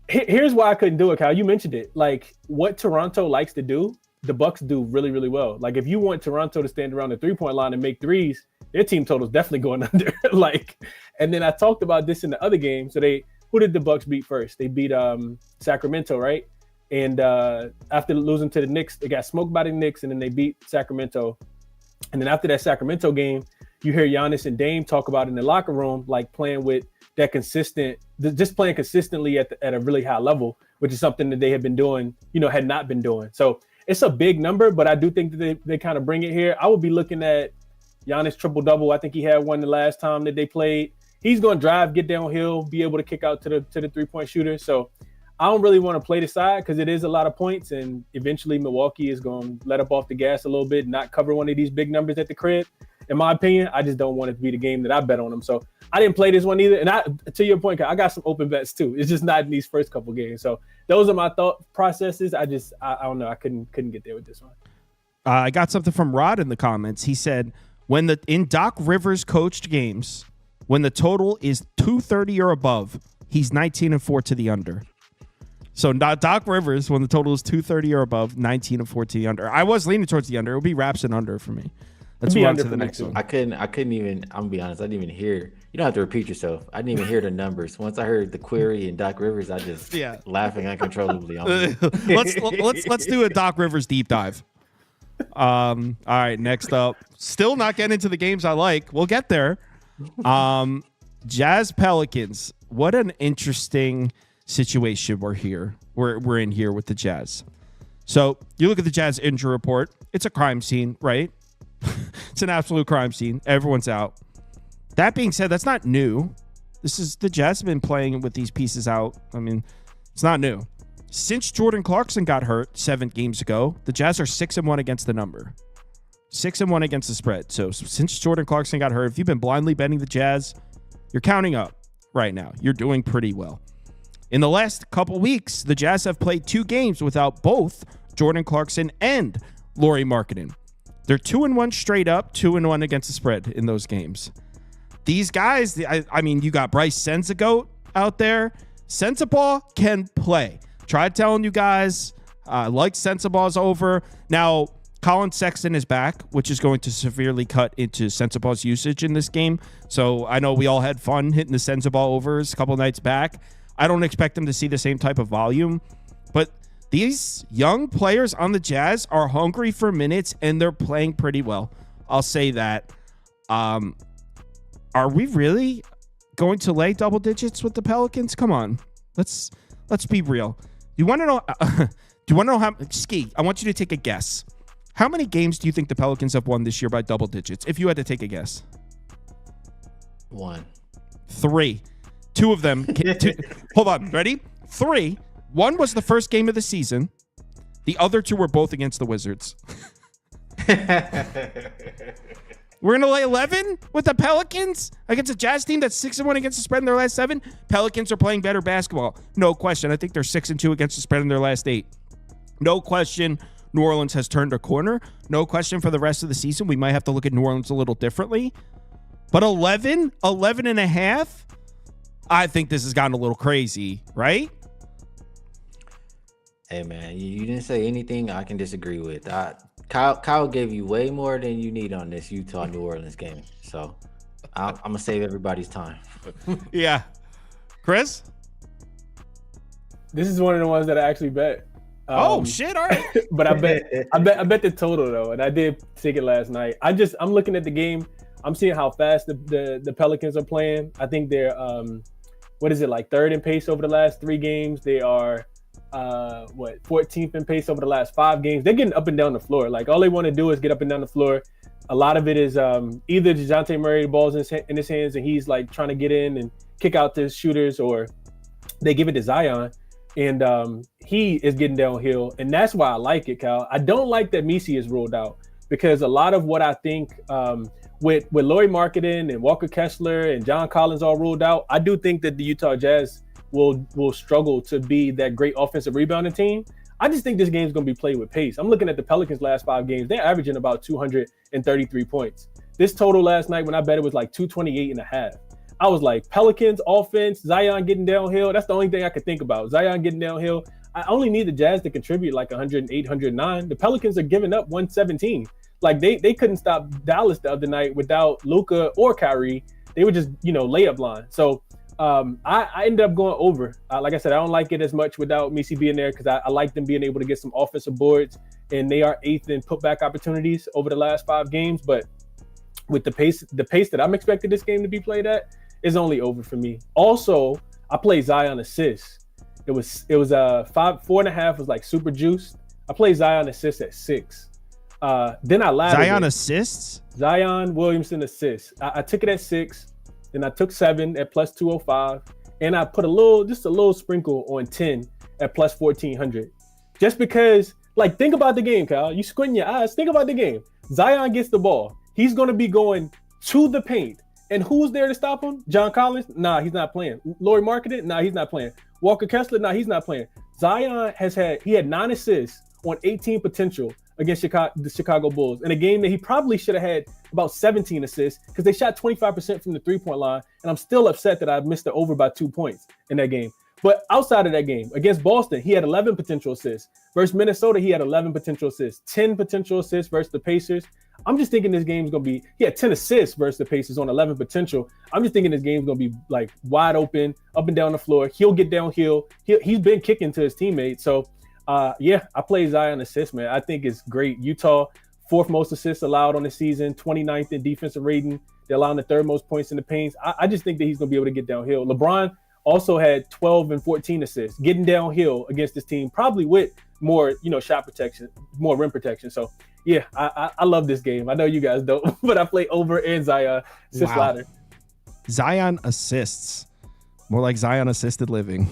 here's why I couldn't do it, Kyle. You mentioned it. Like, what Toronto likes to do, the Bucks do really, really well. Like, if you want Toronto to stand around the 3-point line and make threes, their team total is definitely going under. And then I talked about this in the other game. So who did the Bucks beat first? They beat Sacramento, right? And after losing to the Knicks, they got smoked by the Knicks, and then they beat Sacramento. And then after that Sacramento game, you hear Giannis and Dame talk about in the locker room, like playing with that just playing consistently at a really high level, which is something that they had been doing, had not been doing. So it's a big number, but I do think that they kind of bring it here. I would be looking at Giannis triple-double. I think he had one the last time that they played. He's going to drive, get downhill, be able to kick out to the 3-point shooter. So I don't really want to play the side because it is a lot of points, and eventually Milwaukee is going to let up off the gas a little bit, not cover one of these big numbers at the crib. In my opinion, I just don't want it to be the game that I bet on them. So I didn't play this one either. And to your point, I got some open bets too. It's just not in these first couple games. So those are my thought processes. I don't know. I couldn't get there with this one. I got something from Rod in the comments. He said, in Doc Rivers coached games, when the total is 230 or above, he's 19-4 to the under. So Doc Rivers, when the total is 230 or above, 19-4 to the under. I was leaning towards the under. It would be Raps and under for me. Let's move on to the next one. I couldn't even, I'm gonna be honest, I didn't even hear, you don't have to repeat yourself. I didn't even hear the numbers. Once I heard the query and Doc Rivers, I just laughing uncontrollably. Let's do a Doc Rivers deep dive. All right, next up. Still not getting into the games I like. We'll get there. Jazz Pelicans. What an interesting situation we're in here with the Jazz. So you look at the Jazz injury report. It's a crime scene, right? It's an absolute crime scene. Everyone's out. That being said, that's not new. The Jazz have been playing with these pieces out. I mean, it's not new. Since Jordan Clarkson got hurt 7 games ago, the Jazz are 6-1 against the number. 6-1 against the spread. So since Jordan Clarkson got hurt, if you've been blindly betting the Jazz, you're counting up right now. You're doing pretty well. In the last couple weeks, the Jazz have played 2 games without both Jordan Clarkson and Lauri Markkanen. They're 2-1 straight up, 2-1 against the spread in those games. These guys, I mean, you got Bryce Sensagoat out there. Sensabaugh can play. Tried telling you guys, like Sensabaugh's over. Now, Colin Sexton is back, which is going to severely cut into Sensabaugh's usage in this game. So I know we all had fun hitting the Sensabaugh overs a couple nights back. I don't expect them to see the same type of volume, but these young players on the Jazz are hungry for minutes, and they're playing pretty well. I'll say that. Are we really going to lay double digits with the Pelicans? Come on, let's be real. You want to know? Do you want to know how? Ski, I want you to take a guess. How many games do you think the Pelicans have won this year by double digits? If you had to take a guess, 1, 3, 2 of them. Hold on, ready? 3. 1 was the first game of the season. The other 2 were both against the Wizards. We're going to lay 11 with the Pelicans against a Jazz team that's 6-1 against the spread in their last 7. Pelicans are playing better basketball. No question. I think they're 6-2 against the spread in their last 8. No question. New Orleans has turned a corner. No question for the rest of the season. We might have to look at New Orleans a little differently. But 11 and a half, I think this has gotten a little crazy, right? Hey, man, you didn't say anything I can disagree with. Kyle gave you way more than you need on this Utah-New Orleans game. So I'm going to save everybody's time. Yeah. Chris? This is one of the ones that I actually bet. Shit! All right, but I bet the total though, and I did take it last night. I'm looking at the game. I'm seeing how fast the Pelicans are playing. I think they're like 3rd in pace over the last 3 games. They are 14th in pace over the last 5 games. They're getting up and down the floor. Like all they want to do is get up and down the floor. A lot of it is either DeJounte Murray, the ball's in his hands and he's like trying to get in and kick out the shooters, or they give it to Zion. And he is getting downhill, and that's why I like it, Cal. I don't like that Messi is ruled out, because a lot of what I think with Lauri Markkanen and Walker Kessler and John Collins all ruled out, I do think that the Utah Jazz will struggle to be that great offensive rebounding team. I just think this game is going to be played with pace. I'm looking at the Pelicans' last 5 games. They're averaging about 233 points. This total last night when I bet it was like 228 and a half. I was like, Pelicans offense, Zion getting downhill. That's the only thing I could think about. Zion getting downhill. I only need the Jazz to contribute like 108, 109. The Pelicans are giving up 117. Like they couldn't stop Dallas the other night without Luka or Kyrie. They were just, layup line. So I ended up going over. Like I said, I don't like it as much without Messi being there, because I like them being able to get some offensive boards, and they are 8th in putback opportunities over the last 5 games. But with the pace that I'm expecting this game to be played at, is only over for me. Also, I played Zion assists. It was 4.5 was like super juiced. I played Zion assists at 6. Then I laughed. Zion assists? Zion Williamson assists. I took it at 6. Then I took 7 at plus 205. And I put just a little sprinkle on 10 at plus 1,400. Just because, like, think about the game, Kyle. You squinting your eyes. Think about the game. Zion gets the ball. He's going to be going to the paint. And who's there to stop him? John Collins? Nah, he's not playing. Laurie Marketing? Nah, he's not playing. Walker Kessler? Nah, he's not playing. Zion had 9 assists on 18 potential against the Chicago Bulls in a game that he probably should have had about 17 assists because they shot 25% from the three-point line. And I'm still upset that I missed the over by 2 points in that game. But outside of that game, against Boston, he had 11 potential assists. Versus Minnesota, he had 11 potential assists. 10 potential assists versus the Pacers. I'm just thinking this game's going to be, he had 10 assists versus the Pacers on 11 potential. I'm just thinking this game's going to be like wide open, up and down the floor. He'll get downhill. He's been kicking to his teammates. So, I play Zion assist, man. I think it's great. Utah, 4th most assists allowed on the season, 29th in defensive rating. They're allowing the 3rd most points in the paints. I just think that he's going to be able to get downhill. LeBron also had 12 and 14 assists, getting downhill against this team, probably with more, shot protection, more rim protection. So, yeah, I love this game. I know you guys don't, but I play over and Zion assist ladder. Zion assists. More like Zion assisted living.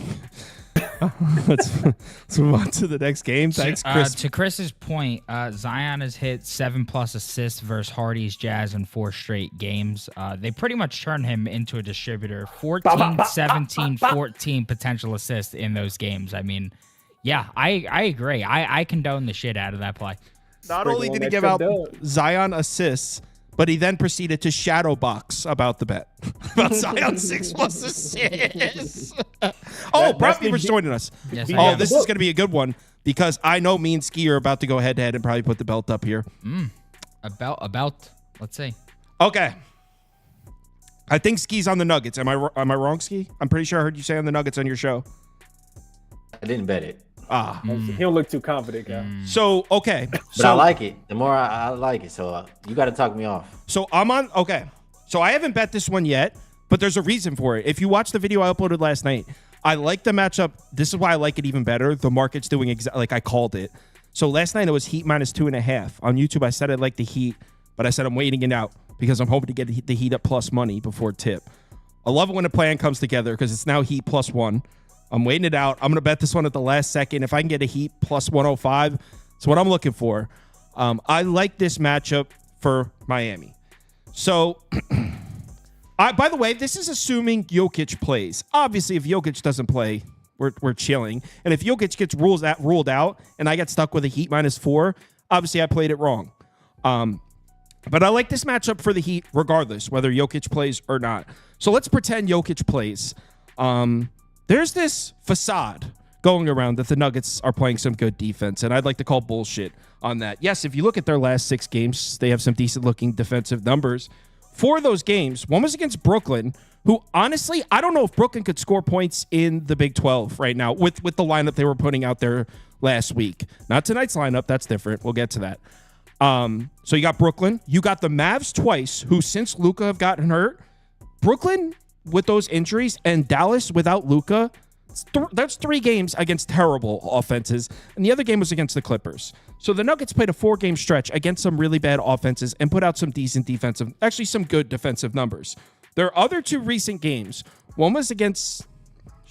Let's move on to the next game. Thanks, Chris. To Chris's point, Zion has hit 7+ assists versus Hardy's Jazz in 4 straight games. They pretty much turned him into a distributor. 14, 17, 14 potential assists in those games. I mean, yeah, I agree. I condone the shit out of that play. Not only did he give out Zion assists, but he then proceeded to shadow box about the bet. About Zion's 6+ assists. Bradley was joining us. Yes, this is going to be a good one because I know me and Ski are about to go head-to-head and probably put the belt up here. About, let's see. Okay. I think Ski's on the Nuggets. Am I wrong, Ski? I'm pretty sure I heard you say on the Nuggets on your show. I didn't bet it. He don't look too confident, guy. So, okay. But I like it. The more I like it. So you got to talk me off. So I'm on. Okay. So I haven't bet this one yet, but there's a reason for it. If you watch the video I uploaded last night, I like the matchup. This is why I like it even better. The market's doing exactly like I called it. So last night it was Heat minus 2.5. On YouTube, I said I like the Heat, but I said I'm waiting it out because I'm hoping to get the Heat at plus money before tip. I love it when a plan comes together because it's now Heat +1. I'm waiting it out. I'm going to bet this one at the last second. If I can get a Heat plus 105, that's what I'm looking for. I like this matchup for Miami. So, by the way, this is assuming Jokic plays. Obviously, if Jokic doesn't play, we're chilling. And if Jokic gets ruled out and I get stuck with a Heat -4, obviously I played it wrong. But I like this matchup for the Heat regardless, whether Jokic plays or not. So let's pretend Jokic plays. There's this facade going around that the Nuggets are playing some good defense, and I'd like to call bullshit on that. Yes, if you look at their last 6 games, they have some decent-looking defensive numbers. 4 of those games, one was against Brooklyn, who, honestly, I don't know if Brooklyn could score points in the Big 12 right now with the lineup they were putting out there last week. Not tonight's lineup. That's different. We'll get to that. So you got Brooklyn. You got the Mavs twice, who since Luka have gotten hurt. Brooklyn with those injuries and Dallas without Luka, that's 3 games against terrible offenses. And the other game was against the Clippers. So the Nuggets played a 4-game stretch against some really bad offenses and put out some decent defensive, actually some good defensive numbers. Their other 2 recent games, one was against,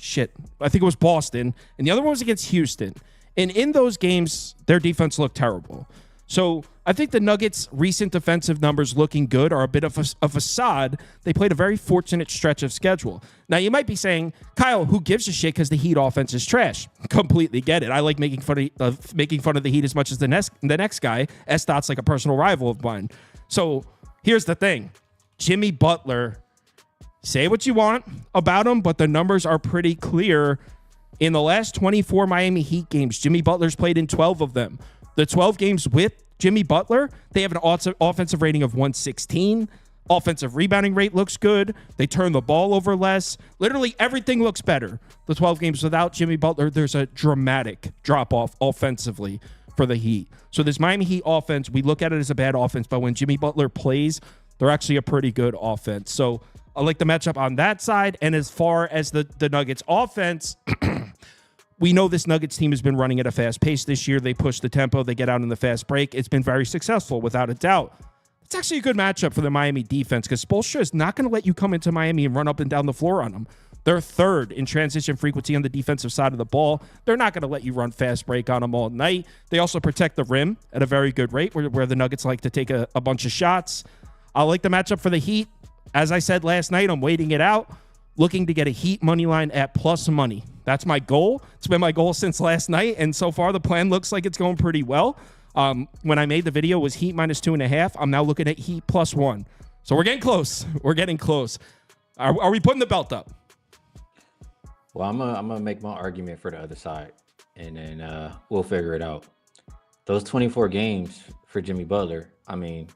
I think it was Boston, and the other one was against Houston. And in those games, their defense looked terrible. So I think the Nuggets' recent defensive numbers looking good are a bit of a facade. They played a very fortunate stretch of schedule. Now, you might be saying, Kyle, who gives a shit because the Heat offense is trash? Completely get it. I like making fun of the Heat as much as the next guy. S-Dot's like a personal rival of mine. So here's the thing. Jimmy Butler, say what you want about him, but the numbers are pretty clear. In the last 24 Miami Heat games, Jimmy Butler's played in 12 of them. The 12 games with Jimmy Butler, they have an offensive rating of 116. Offensive rebounding rate looks good. They turn the ball over less. Literally everything looks better. The 12 games without Jimmy Butler, there's a dramatic drop-off offensively for the Heat. So this Miami Heat offense, we look at it as a bad offense, but when Jimmy Butler plays, they're actually a pretty good offense. So I like the matchup on that side. And as far as the Nuggets offense, we know this Nuggets team has been running at a fast pace this year. They push the tempo. They get out in the fast break. It's been very successful, without a doubt. It's actually a good matchup for the Miami defense because Spoelstra is not going to let you come into Miami and run up and down the floor on them. They're third in transition frequency on the defensive side of the ball. They're not going to let you run fast break on them all night. They also protect the rim at a very good rate, where the Nuggets like to take a bunch of shots. I like the matchup for the Heat. As I said last night, I'm waiting it out, looking to get a Heat money line at plus money. That's my goal. It's been my goal since last night, and so far the plan looks like it's going pretty well. When I made the video, it was Heat minus 2.5. I'm now looking at Heat plus 1. So we're getting close. We're getting close. Are we putting the belt up? Well, I'm gonna make my argument for the other side, and then we'll figure it out. Those 24 games for Jimmy Butler, I mean,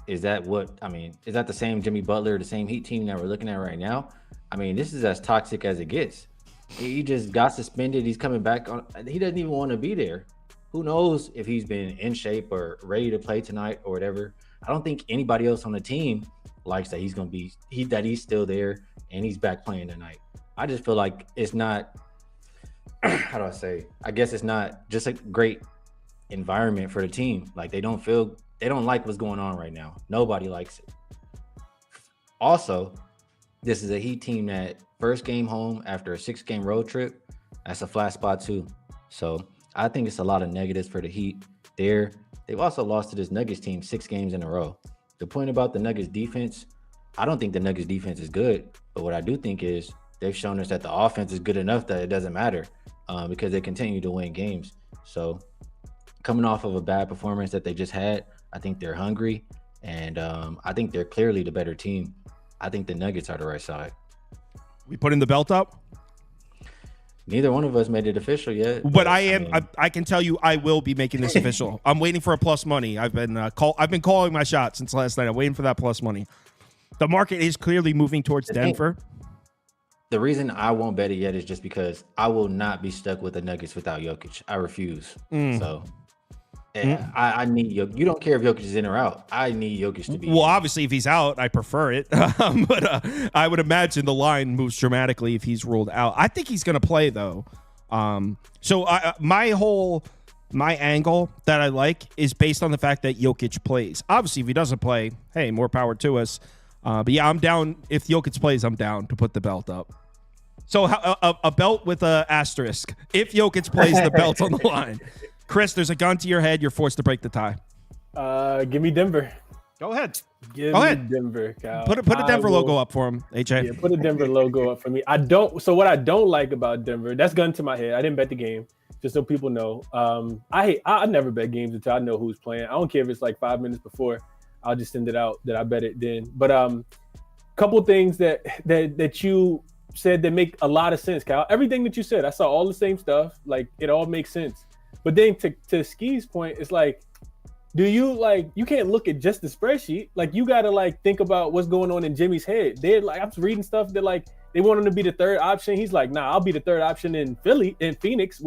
is that the same Jimmy Butler, the same Heat team that we're looking at right now? I mean, this is as toxic as it gets. He just got suspended. He's coming back on. He doesn't even want to be there. Who knows if he's been in shape or ready to play tonight or whatever. I don't think anybody else on the team likes that he's still there and he's back playing tonight. I just feel like it's not, how do I say? I guess it's not just a great environment for the team. Like they don't like what's going on right now. Nobody likes it. Also, this is a Heat team that first game home after a 6-game road trip, that's a flat spot too. So I think it's a lot of negatives for the Heat there. They've also lost to this Nuggets team 6 games in a row. The point about the Nuggets defense, I don't think the Nuggets defense is good, but what I do think is they've shown us that the offense is good enough that it doesn't matter because they continue to win games. So coming off of a bad performance that they just had, I think they're hungry, and I think they're clearly the better team. I think the Nuggets are the right side. We putting the belt up? Neither one of us made it official yet. But I can tell you I will be making this official. I'm waiting for a plus money. I've been calling my shot since last night. I'm waiting for that plus money. The market is clearly moving towards Denver. The reason I won't bet it yet is just because I will not be stuck with the Nuggets without Jokic. I refuse. So I need Jokic. You don't care if Jokic is in or out. I need Jokic to be in. Obviously, if he's out, I prefer it. But I would imagine the line moves dramatically if he's ruled out. I think he's going to play, though. So my angle that I like is based on the fact that Jokic plays. Obviously, if he doesn't play, hey, more power to us. But yeah, I'm down. If Jokic plays, I'm down to put the belt up. So a belt with an asterisk. If Jokic plays, the belt's on the line. Chris, there's a gun to your head. You're forced to break the tie. Give me Denver. Go ahead. Give me Denver, Kyle. Put a Denver logo up for him, AJ. Yeah, put a Denver logo up for me. So what I don't like about Denver, that's gun to my head. I didn't bet the game, just so people know. I never bet games until I know who's playing. I don't care if it's like 5 minutes before. I'll just send it out that I bet it then. But couple things that you said that make a lot of sense, Kyle. Everything that you said, I saw all the same stuff. Like it all makes sense. But then to Ski's point, it's like, you can't look at just the spreadsheet. Like you gotta think about what's going on in Jimmy's head. They're like, I'm reading stuff that they want him to be the third option. He's like, nah, I'll be the third option in Phoenix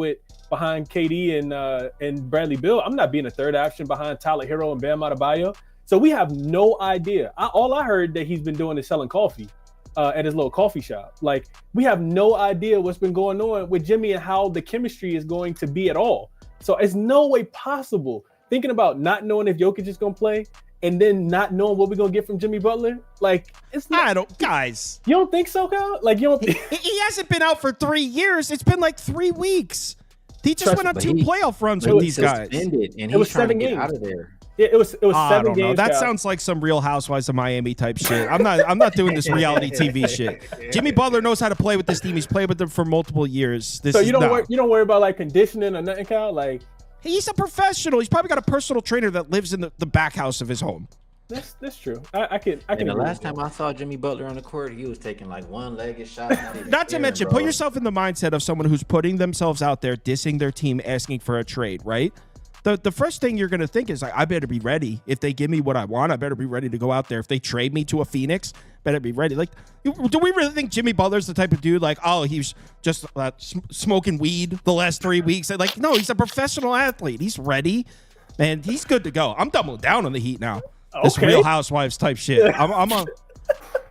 behind KD and Bradley Beal. I'm not being a third option behind Tyler Hero and Bam Adebayo. So we have no idea. All I heard that he's been doing is selling coffee at his little coffee shop. Like we have no idea what's been going on with Jimmy and how the chemistry is going to be at all. So it's no way possible thinking about not knowing if Jokic is going to play and then not knowing what we're going to get from Jimmy Butler. Like it's not. Guys. You don't think so, Kyle? Like you don't. He hasn't been out for 3 years. It's been like 3 weeks. He just went on 2 playoff runs with these guys. And it was 7 games out of there. Yeah, it was 7 I don't know. games. That Kyle. Sounds like some Real Housewives of Miami type shit. I'm not doing this reality TV shit. Jimmy Butler knows how to play with this team. He's played with them for multiple years. So you don't worry about conditioning or nothing, Kyle. Like he's a professional. He's probably got a personal trainer that lives in the back house of his home. That's true. I can. And the last time I saw Jimmy Butler on the court, he was taking one-legged shots. Not to mention, put yourself in the mindset of someone who's putting themselves out there, dissing their team, asking for a trade, right? The first thing you're going to think is, I better be ready. If they give me what I want, I better be ready to go out there. If they trade me to a Phoenix, better be ready. Like, do we really think Jimmy Butler's the type of dude he's just smoking weed the last 3 weeks? Like, no, he's a professional athlete. He's ready, and he's good to go. I'm doubling down on the Heat now. Okay. This Real Housewives type shit. I'm a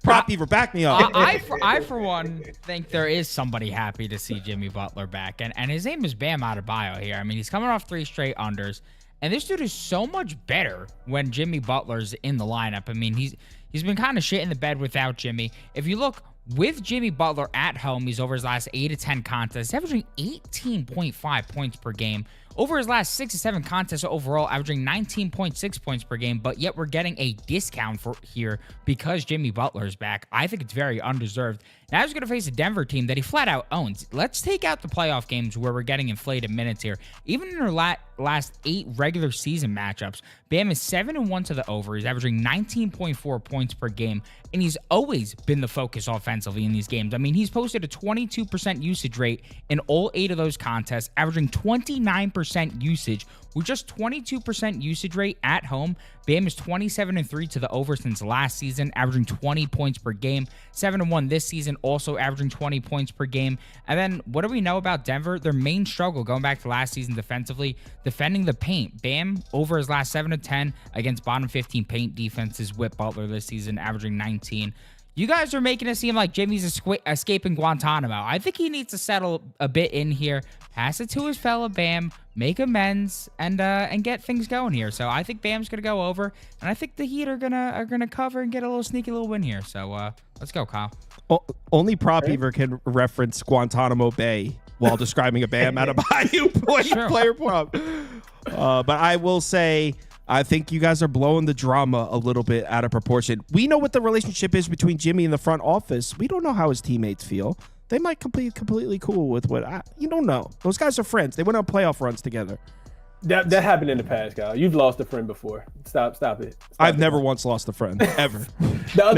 prop beaver. Back me up. I for one think there is somebody happy to see Jimmy Butler back, and his name is Bam Adebayo here. I mean, he's coming off 3 straight unders, and this dude is so much better when Jimmy Butler's in the lineup. I mean, he's been kind of shit in the bed without Jimmy. If you look With Jimmy Butler at home, he's over his last 8 to 10 contests, averaging 18.5 points per game. Over his last 6 to 7 contests overall, averaging 19.6 points per game, but yet we're getting a discount for here because Jimmy Butler is back. I think it's very undeserved. Now he's going to face a Denver team that he flat out owns. Let's take out the playoff games where we're getting inflated minutes here. Even in their last 8 regular season matchups, Bam is 7-1 to the over. He's averaging 19.4 points per game, and he's always been the focus offensively in these games. I mean, he's posted a 22% usage rate in all 8 of those contests, averaging 29% usage. With just 22% usage rate at home, Bam is 27-3 to the over since last season, averaging 20 points per game. 7-1 this season, also averaging 20 points per game. And then what do we know about Denver? Their main struggle going back to last season defensively, defending the paint. Bam, over his last 7 to 10 against bottom 15 paint defenses with Butler this season, averaging 19. You guys are making it seem like Jimmy's escaping Guantanamo. I think he needs to settle a bit in here, pass it to his fella Bam, make amends, and get things going here. So I think Bam's gonna go over, and I think the Heat are gonna cover and get a little sneaky little win here. So let's go, Kyle. Only Prop Beaver can reference Guantanamo Bay while describing a Bam out of Bayou player prop. But I will say, I think you guys are blowing the drama a little bit out of proportion. We know what the relationship is between Jimmy and the front office. We don't know how his teammates feel. They might be completely cool with you don't know. Those guys are friends. They went on playoff runs together. That happened in the past, Kyle. You've lost a friend before. Stop it. I've never once lost a friend, ever.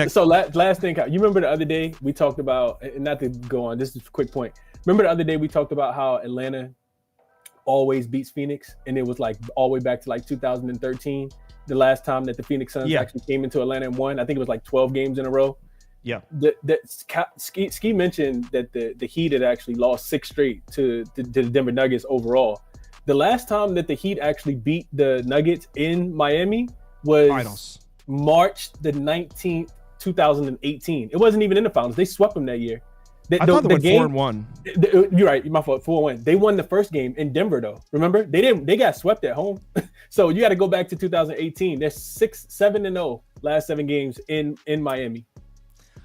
So last thing, Kyle, you remember the other day we talked about, and not to go on, this is a quick point. Remember the other day we talked about how Atlanta always beats Phoenix, and it was like all the way back to like 2013, the last time that the Phoenix Suns actually came into Atlanta and won. I think it was like 12 games in a row. Yeah. Ski mentioned that the Heat had actually lost 6 straight to the Denver Nuggets overall. The last time that the Heat actually beat the Nuggets in Miami was Finals. March the 19th, 2018. It wasn't even in the finals. They swept them that year. I thought they went 4-1. You're right. My fault. 4-1. They won the first game in Denver, though. Remember, they didn't. They got swept at home. So you got to go back to 2018. They're 7-0 last 7 games in Miami.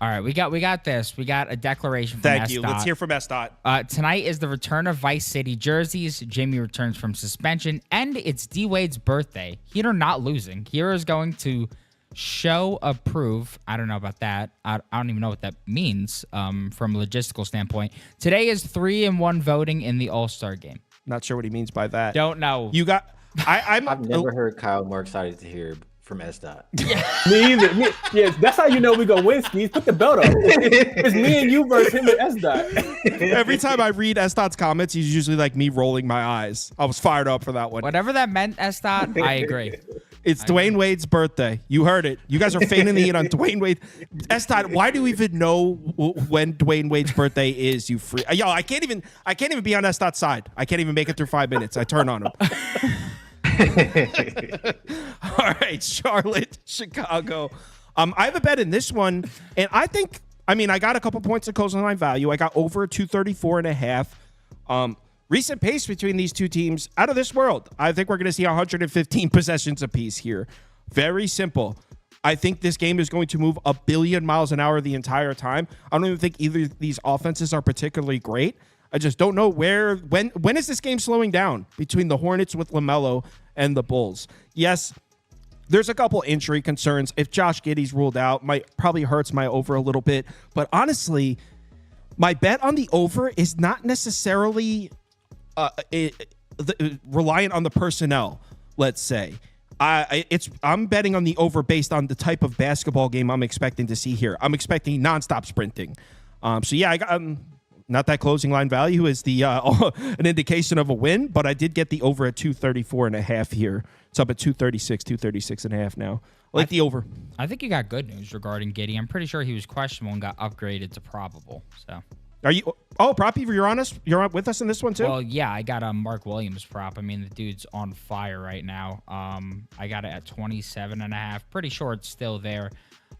All right, we got this. We got a declaration from Thank you. Let's hear from S-Dot. Tonight is the return of Vice City jerseys. Jimmy returns from suspension, and it's D-Wade's birthday. Heat are not losing. Hero is going to show approve. I don't know about that. I don't even know what that means from a logistical standpoint. Today is 3-1 voting in the All-Star game. Not sure what he means by that. Don't know. You got. I've never heard Kyle more excited to hear from S-Dot. Me either. Yes, that's how you know we go win, Skis. Put the belt up. It's me and you versus him and S-Dot. Every time I read S-Dot's comments, he's usually like me rolling my eyes. I was fired up for that one. Whatever that meant, S-Dot, I agree. It's Dwayne Wade's birthday. You heard it. You guys are feigning the heat on Dwayne Wade. S-Dot, why do we even know when Dwayne Wade's birthday is? You free? Yo, I can't even be on S-Dot's side. I can't even make it through 5 minutes. I turn on him. All right, Charlotte, Chicago. I have a bet in this one, and I got a couple points of closing line value. I got over 234.5. Recent pace between these two teams out of this world. I think we're going to see 115 possessions apiece here. Very simple. I think this game is going to move 1 billion miles an hour the entire time. I don't even think either of these offenses are particularly great. I just don't know when is this game slowing down between the Hornets with LaMelo and the Bulls? Yes, there's a couple injury concerns. If Josh Giddey's ruled out, probably hurts my over a little bit. But honestly, my bet on the over is not necessarily reliant on the personnel, let's say. I'm betting on the over based on the type of basketball game I'm expecting to see here. I'm expecting nonstop sprinting. So yeah, I got not that closing line value is the an indication of a win, but I did get the over at 234.5 here. It's up at 236.5 now. I like the over. I think you got good news regarding Giddey. I'm pretty sure he was questionable and got upgraded to probable. So. Are you? Oh, Prop Beaver, you're on us. You're with us in this one too. Well, yeah, I got a Mark Williams prop. I mean, the dude's on fire right now. I got it at 27.5. Pretty sure it's still there.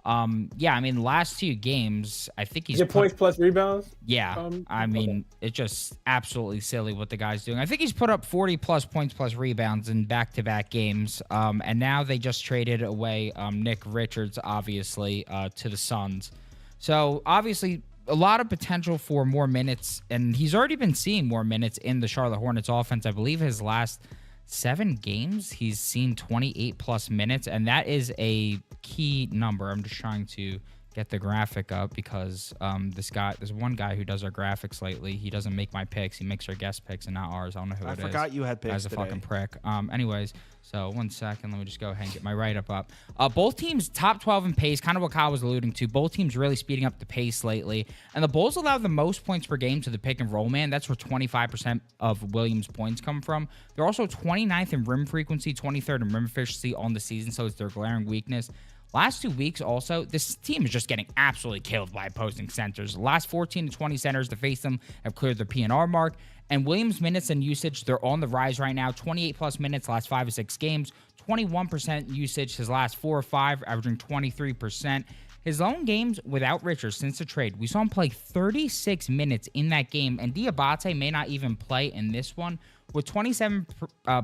Yeah, I mean, last 2 games, I think he's points plus rebounds. Yeah, I mean, it's just absolutely silly what the guy's doing. I think he's put up 40 plus points plus rebounds in back-to-back games. And now they just traded away Nick Richards, obviously, to the Suns. So obviously, a lot of potential for more minutes, and he's already been seeing more minutes in the Charlotte Hornets offense. I believe his last 7 games, he's seen 28 plus minutes, and that is a key number. I'm just trying to get the graphic up because there's one guy who does our graphics lately. He doesn't make my picks. He makes our guest picks and not ours. I don't know who it is. I forgot you had picks As a today. fucking prick. Anyways, so 1 second. Let me just go ahead and get my write-up up. Both teams top 12 in pace, kind of what Kyle was alluding to. Both teams really speeding up the pace lately. And the Bulls allow the most points per game to the pick and roll man. That's where 25% of Williams' points come from. They're also 29th in rim frequency, 23rd in rim efficiency on the season, so it's their glaring weakness. Last 2 weeks also, this team is just getting absolutely killed by opposing centers. The last 14 to 20 centers to face them have cleared their PNR mark. And Williams' minutes and usage, they're on the rise right now. 28 plus minutes last 5 or 6 games. 21% usage his last 4 or 5, averaging 23%. His own games without Richards since the trade, we saw him play 36 minutes in that game. And Diabate may not even play in this one. With 27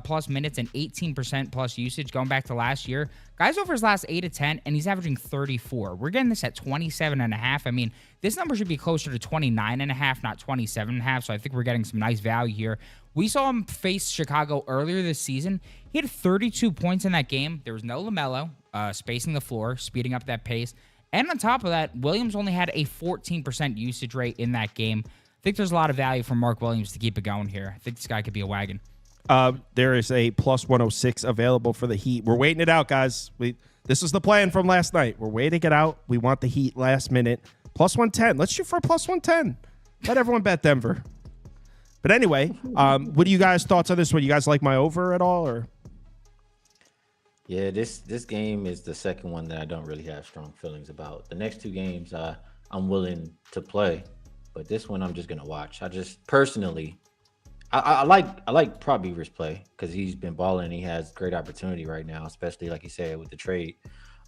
plus minutes and 18% plus usage going back to last year, guys over his last 8 to 10, and he's averaging 34. We're getting this at 27.5. I mean, this number should be closer to 29.5, not 27.5. So I think we're getting some nice value here. We saw him face Chicago earlier this season. He had 32 points in that game. There was no LaMelo spacing the floor, speeding up that pace. And on top of that, Williams only had a 14% usage rate in that game. I think there's a lot of value for Mark Williams to keep it going here. I think this guy could be a wagon. There is a plus 106 available for the Heat. We're waiting it out, guys. This is the plan from last night. We're waiting it out. We want the Heat last minute. Plus 110. Let's shoot for a plus 110. Let everyone bet Denver. But anyway, what are you guys' thoughts on this one? You guys like my over at all? Or Yeah, this game is the second one that I don't really have strong feelings about. The next 2 games I'm willing to play. But this one I'm just gonna watch. I just personally, I like Prop Beaver's play because he's been balling. He has great opportunity right now, especially like you said with the trade.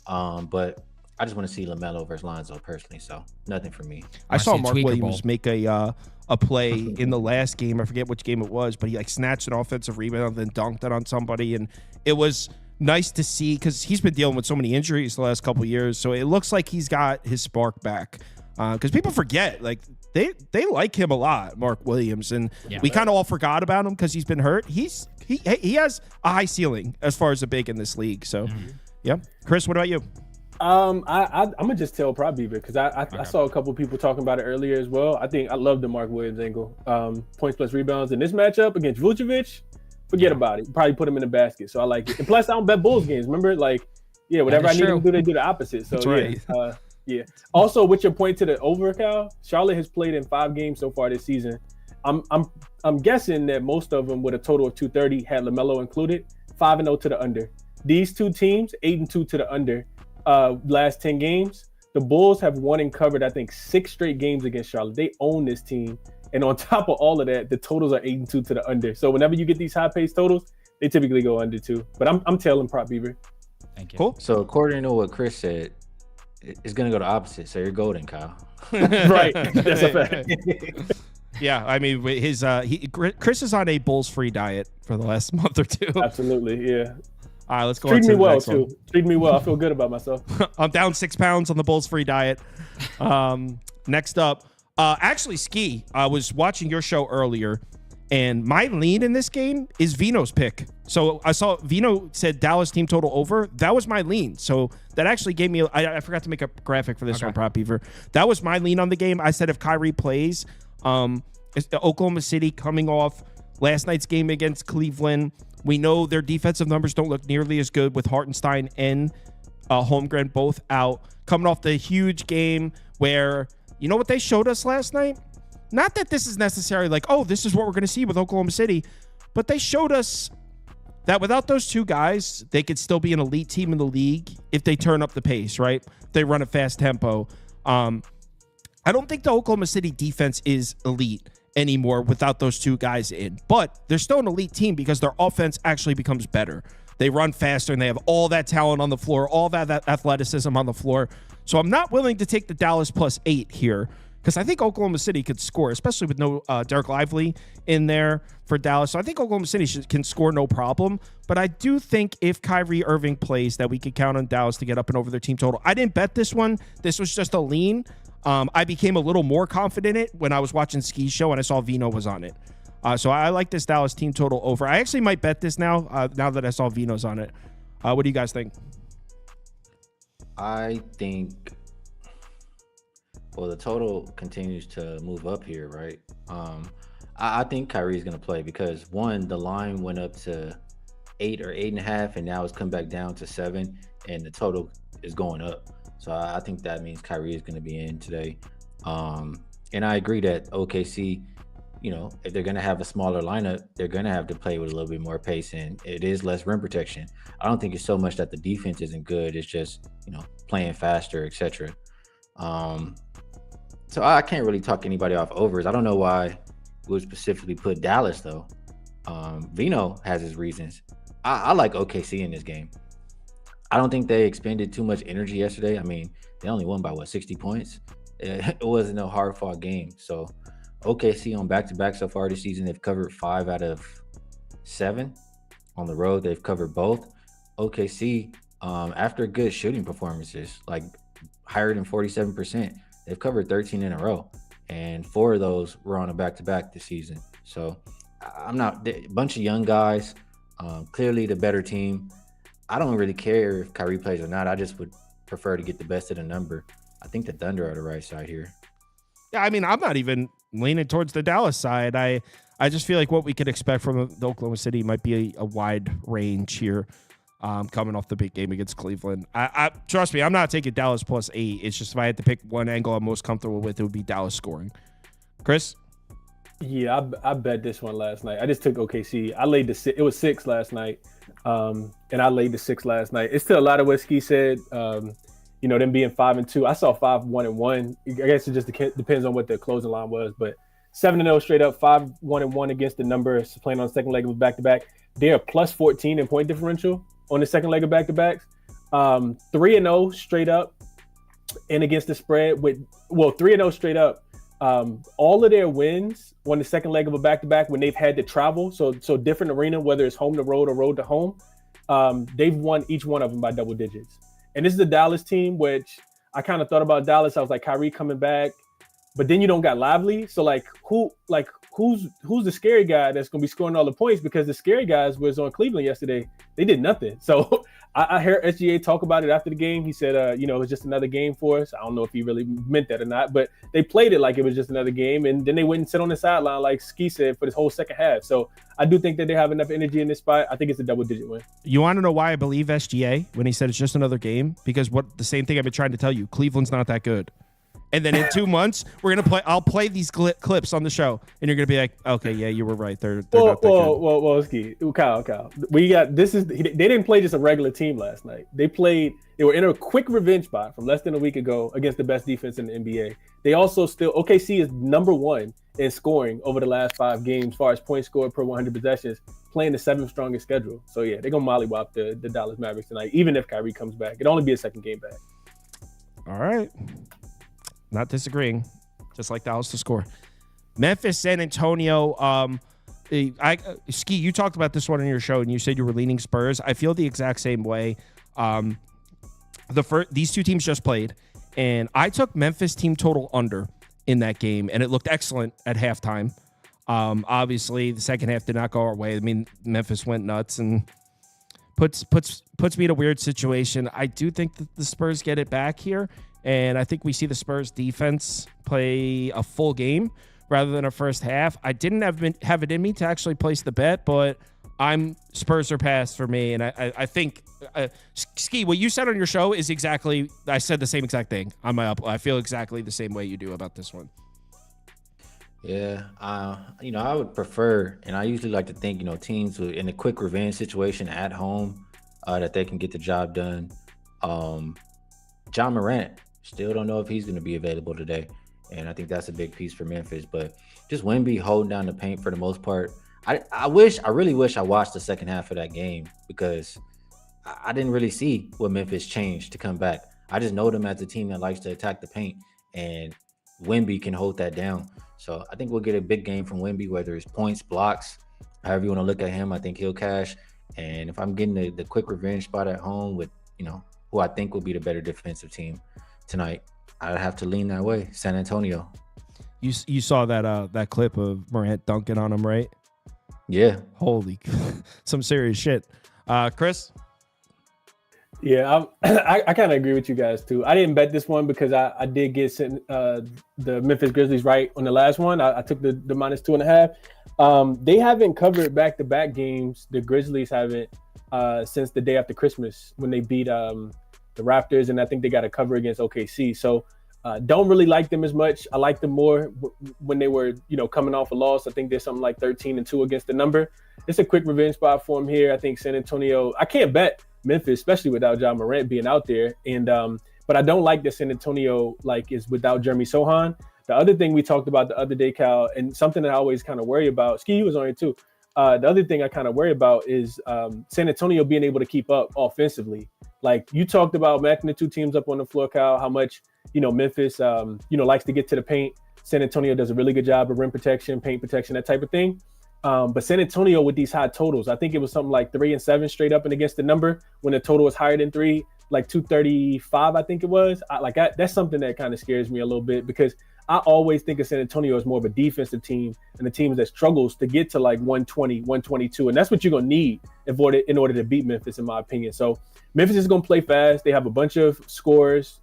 But I just want to see LaMelo versus Lonzo personally. So nothing for me. I saw Mark Williams make a play in the last game. I forget which game it was, but he like snatched an offensive rebound and then dunked it on somebody, and it was nice to see because he's been dealing with so many injuries the last couple of years. So it looks like he's got his spark back. Because people forget, like they like him a lot, Mark Williams, and we kind of all forgot about him because he's been hurt. He has a high ceiling as far as a big in this league. So, yeah. Chris, what about you? I'm gonna just tell Prop Beaver because I saw a couple people talking about it earlier as well. I love the Mark Williams angle. Points plus rebounds in this matchup against Vucevic. Forget about it. Probably put him in the basket. So I like it. And plus, I don't bet Bulls games. Remember, like, whatever I need to do, they do the opposite. So that's right. Yeah. Also, with your point to the over, Cal, Charlotte has played in 5 games so far this season. I'm guessing that most of them with a total of 230 had LaMelo included. 5-0 to the under. These 2 teams 8-2 to the under. Last 10 games, the Bulls have won and covered, I think, 6 straight games against Charlotte. They own this team, and on top of all of that, the totals are 8-2 to the under. So whenever you get these high-paced totals, they typically go under 2. But I'm tailing Prop Beaver. Thank you. Cool. So according to what Chris said, it's gonna go the opposite. So you're golden, Kyle. Right. That's a fact. Yeah, I mean, Chris is on a Bulls-free diet for the last month or 2. Absolutely, yeah. All right, let's go. Treat on me to the well next too. one. Treat me well. I feel good about myself. I'm down 6 pounds on the Bulls-free diet. Next up, actually, Ski. I was watching your show earlier, and my lean in this game is Vino's pick. So I saw Vino said Dallas team total over. That was my lean. So that actually gave me. I forgot to make a graphic for this one, Prop Beaver. That was my lean on the game. I said if Kyrie plays, Oklahoma City coming off last night's game against Cleveland. We know their defensive numbers don't look nearly as good with Hartenstein and Holmgren both out. Coming off the huge game where, you know what they showed us last night? Not that this is necessarily like, oh, this is what we're going to see with Oklahoma City, but they showed us that without those 2 guys, they could still be an elite team in the league if they turn up the pace, right? They run a fast tempo. I don't think the Oklahoma City defense is elite anymore without those 2 guys in, but they're still an elite team because their offense actually becomes better. They run faster and they have all that talent on the floor, all that athleticism on the floor. So I'm not willing to take the Dallas plus 8 here because I think Oklahoma City could score, especially with no Derek Lively in there for Dallas. So I think Oklahoma City can score no problem. But I do think if Kyrie Irving plays that we could count on Dallas to get up and over their team total. I didn't bet this one. This was just a lean. I became a little more confident in it when I was watching Ski's show and I saw Vino was on it. So I like this Dallas team total over. I actually might bet this now that I saw Vino's on it. What do you guys think? I think, well, the total continues to move up here, right? I think Kyrie's going to play because, one, the line went up to 8 or 8.5, and now it's come back down to 7, and the total is going up. So I think that means Kyrie is going to be in today. And I agree that OKC, if they're going to have a smaller lineup, they're going to have to play with a little bit more pace, and it is less rim protection. I don't think it's so much that the defense isn't good. It's just, playing faster, etc. So I can't really talk anybody off overs. I don't know why we would specifically put Dallas, though. Vino has his reasons. I like OKC in this game. I don't think they expended too much energy yesterday. I mean, they only won by 60 points. It wasn't a hard-fought game. So OKC on back-to-back so far this season, they've covered 5 out of 7. On the road, they've covered both. OKC, after good shooting performances, like higher than 47%, they've covered 13 in a row. And 4 of those were on a back-to-back this season. So I'm not a bunch of young guys, clearly the better team. I don't really care if Kyrie plays or not. I just would prefer to get the best of the number. I think the Thunder are the right side here. Yeah, I mean, I'm not even leaning towards the Dallas side. I just feel like what we could expect from the Oklahoma City might be a wide range here, coming off the big game against Cleveland. I trust me, I'm not taking Dallas plus 8. It's just if I had to pick one angle I'm most comfortable with, it would be Dallas scoring. Chris? Yeah, I bet this one last night. I just took OKC. I laid it was 6 last night, and I laid the 6 last night. It's still a lot of what Ski said. Them being 5-2. I saw 5-1-1. I guess it just depends on what the closing line was, but 7-0 straight up, 5-1-1 against the numbers playing on the second leg of back-to-back. They are plus 14 in point differential on the second leg of back-to-backs. 3-0 straight up, and against the spread 3-0 straight up. All of their wins on the second leg of a back-to-back when they've had to travel, so different arena, whether it's home to road or road to home, they've won each one of them by double digits. And this is the Dallas team, which I kind of thought about Dallas. I was like, Kyrie coming back, but then you don't got Lively. So who's the scary guy that's gonna be scoring all the points? Because the scary guys was on Cleveland yesterday. They did nothing. So I heard SGA talk about it after the game. He said, it was just another game for us. I don't know if he really meant that or not, but they played it like it was just another game. And then they went and sit on the sideline, like Ski said, for this whole second half. So I do think that they have enough energy in this spot. I think it's a double-digit win. You want to know why I believe SGA when he said it's just another game? Because the same thing I've been trying to tell you, Cleveland's not that good. And then in 2 months, I'll play these clips on the show, and you're gonna be like, okay, yeah, you were right. They're not that good. Well, Ski, Kyle. They didn't play just a regular team last night. They were in a quick revenge spot from less than a week ago against the best defense in the NBA. They also OKC is number 1 in scoring over the last 5 games, as far as points scored per 100 possessions, playing the 7th strongest schedule. So yeah, they're gonna mollywop the Dallas Mavericks tonight, even if Kyrie comes back. It'll only be a second game back. All right. Not disagreeing, just like Dallas to score. Memphis, San Antonio. Ski, you talked about this one on your show, and you said you were leaning Spurs. I feel the exact same way. These two teams just played, and I took Memphis team total under in that game, and it looked excellent at halftime. Obviously, the second half did not go our way. I mean, Memphis went nuts and puts me in a weird situation. I do think that the Spurs get it back here. And I think we see the Spurs defense play a full game rather than a first half. I didn't have it in me to actually place the bet, but Spurs are pass for me. And I think, Ski, what you said on your show is exactly, I said the same exact thing on my up. I feel exactly the same way you do about this one. Yeah, I would prefer, and I usually like to think, teams in a quick revenge situation at home, that they can get the job done. John Morant, still don't know if he's going to be available today, and I think that's a big piece for Memphis. But just Wemby holding down the paint for the most part. I really wish I watched the second half of that game, because I didn't really see what Memphis changed to come back. I just know them as a team that likes to attack the paint, and Wemby can hold that down. So I think we'll get a big game from Wemby, whether it's points, blocks, however you want to look at him. I think he'll cash. And if I'm getting the quick revenge spot at home with, who I think will be the better defensive team tonight, I'd have to lean that way. San Antonio. You saw that clip of Morant dunking on him, right? Yeah. Holy, some serious shit. Chris? Yeah, I kind of agree with you guys too. I didn't bet this one because I did get the Memphis Grizzlies right on the last one. I took the -2.5. They haven't covered back-to-back games. The Grizzlies haven't since the day after Christmas when they beat the Raptors, and I think they got a cover against OKC. So don't really like them as much. I like them more when they were, coming off a loss. I think there's something like 13-2 against the number. It's a quick revenge spot for them here. I think San Antonio. I can't bet Memphis, especially without John Morant being out there. And but I don't like that San Antonio is without Jeremy Sohan. The other thing we talked about the other day, Cal, and something that I always kind of worry about. Ski was on it too. The other thing I kind of worry about is San Antonio being able to keep up offensively. Like you talked about matching the two teams up on the floor, Cal, how much, Memphis, likes to get to the paint. San Antonio does a really good job of rim protection, paint protection, that type of thing. But San Antonio with these high totals, I think it was something like 3 and 7 straight up and against the number when the total was higher than 3, like 235, I think it was. That's something that kind of scares me a little bit because I always think of San Antonio as more of a defensive team and a team that struggles to get to like 120, 122. And that's what you're going to need in order to beat Memphis, in my opinion. So Memphis is going to play fast. They have a bunch of scorers,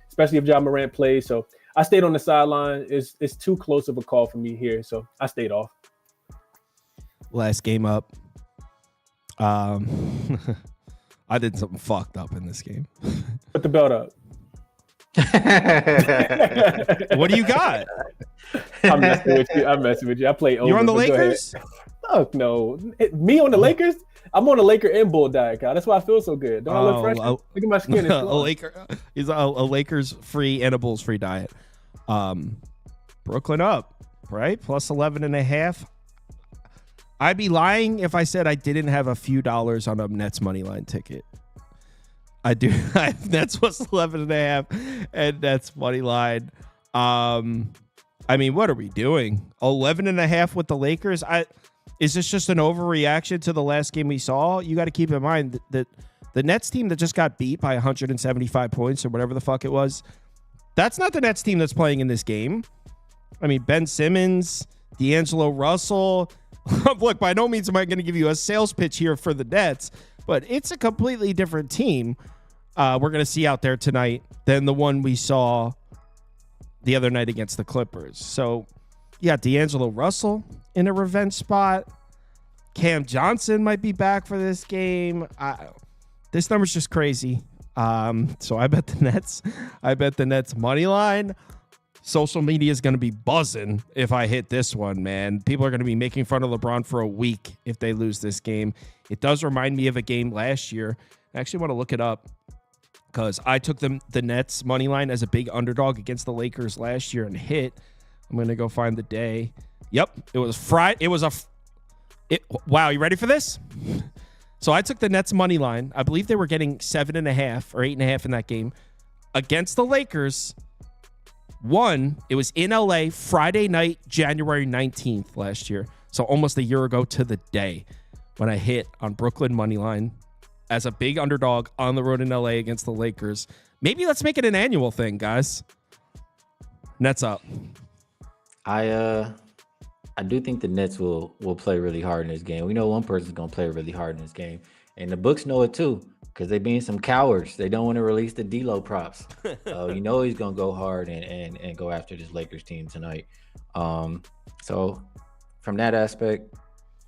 especially if John Morant plays. So I stayed on the sideline. It's too close of a call for me here. So I stayed off. Last game up. I did something fucked up in this game. Put the belt up. What do you got? I'm messing with you. I play over. You're on the Lakers? Fuck no. Me on the Lakers? I'm on a Laker and Bull diet, Kyle. That's why I feel so good. Don't I look fresh? Look at my skin. He's a Lakers free and a Bulls free diet. Brooklyn up, right? Plus 11.5. I'd be lying if I said I didn't have a few dollars on a Nets money line ticket. I do. Nets plus 11.5 and Nets money line. I mean, what are we doing? 11.5 with the Lakers. Is this just an overreaction to the last game we saw? You got to keep in mind that the Nets team that just got beat by 175 points or whatever the fuck it was, that's not the Nets team that's playing in this game. I mean, Ben Simmons, D'Angelo Russell. Look, by no means am I going to give you a sales pitch here for the Nets, but it's a completely different team we're going to see out there tonight than the one we saw the other night against the Clippers. So, yeah, D'Angelo Russell in a revenge spot. Cam Johnson might be back for this game. This number's just crazy. So I bet the Nets. I bet the Nets money line. Social media is going to be buzzing if I hit this one, man. People are going to be making fun of LeBron for a week if they lose this game. It does remind me of a game last year. I actually want to look it up because I took the Nets money line as a big underdog against the Lakers last year and hit. I'm going to go find the day. Yep, it was Friday. Wow, you ready for this? So I took the Nets money line. I believe they were getting 7.5 or 8.5 in that game against the Lakers. It was in LA Friday night, January 19th last year. So almost a year ago to the day when I hit on Brooklyn money line as a big underdog on the road in LA against the Lakers. Maybe let's make it an annual thing, guys. Nets up. I do think the Nets will play really hard in this game. We know one person's going to play really hard in this game. And the books know it too, because they being some cowards. They don't want to release the D-Lo props. He's going to go hard and go after this Lakers team tonight. So from that aspect,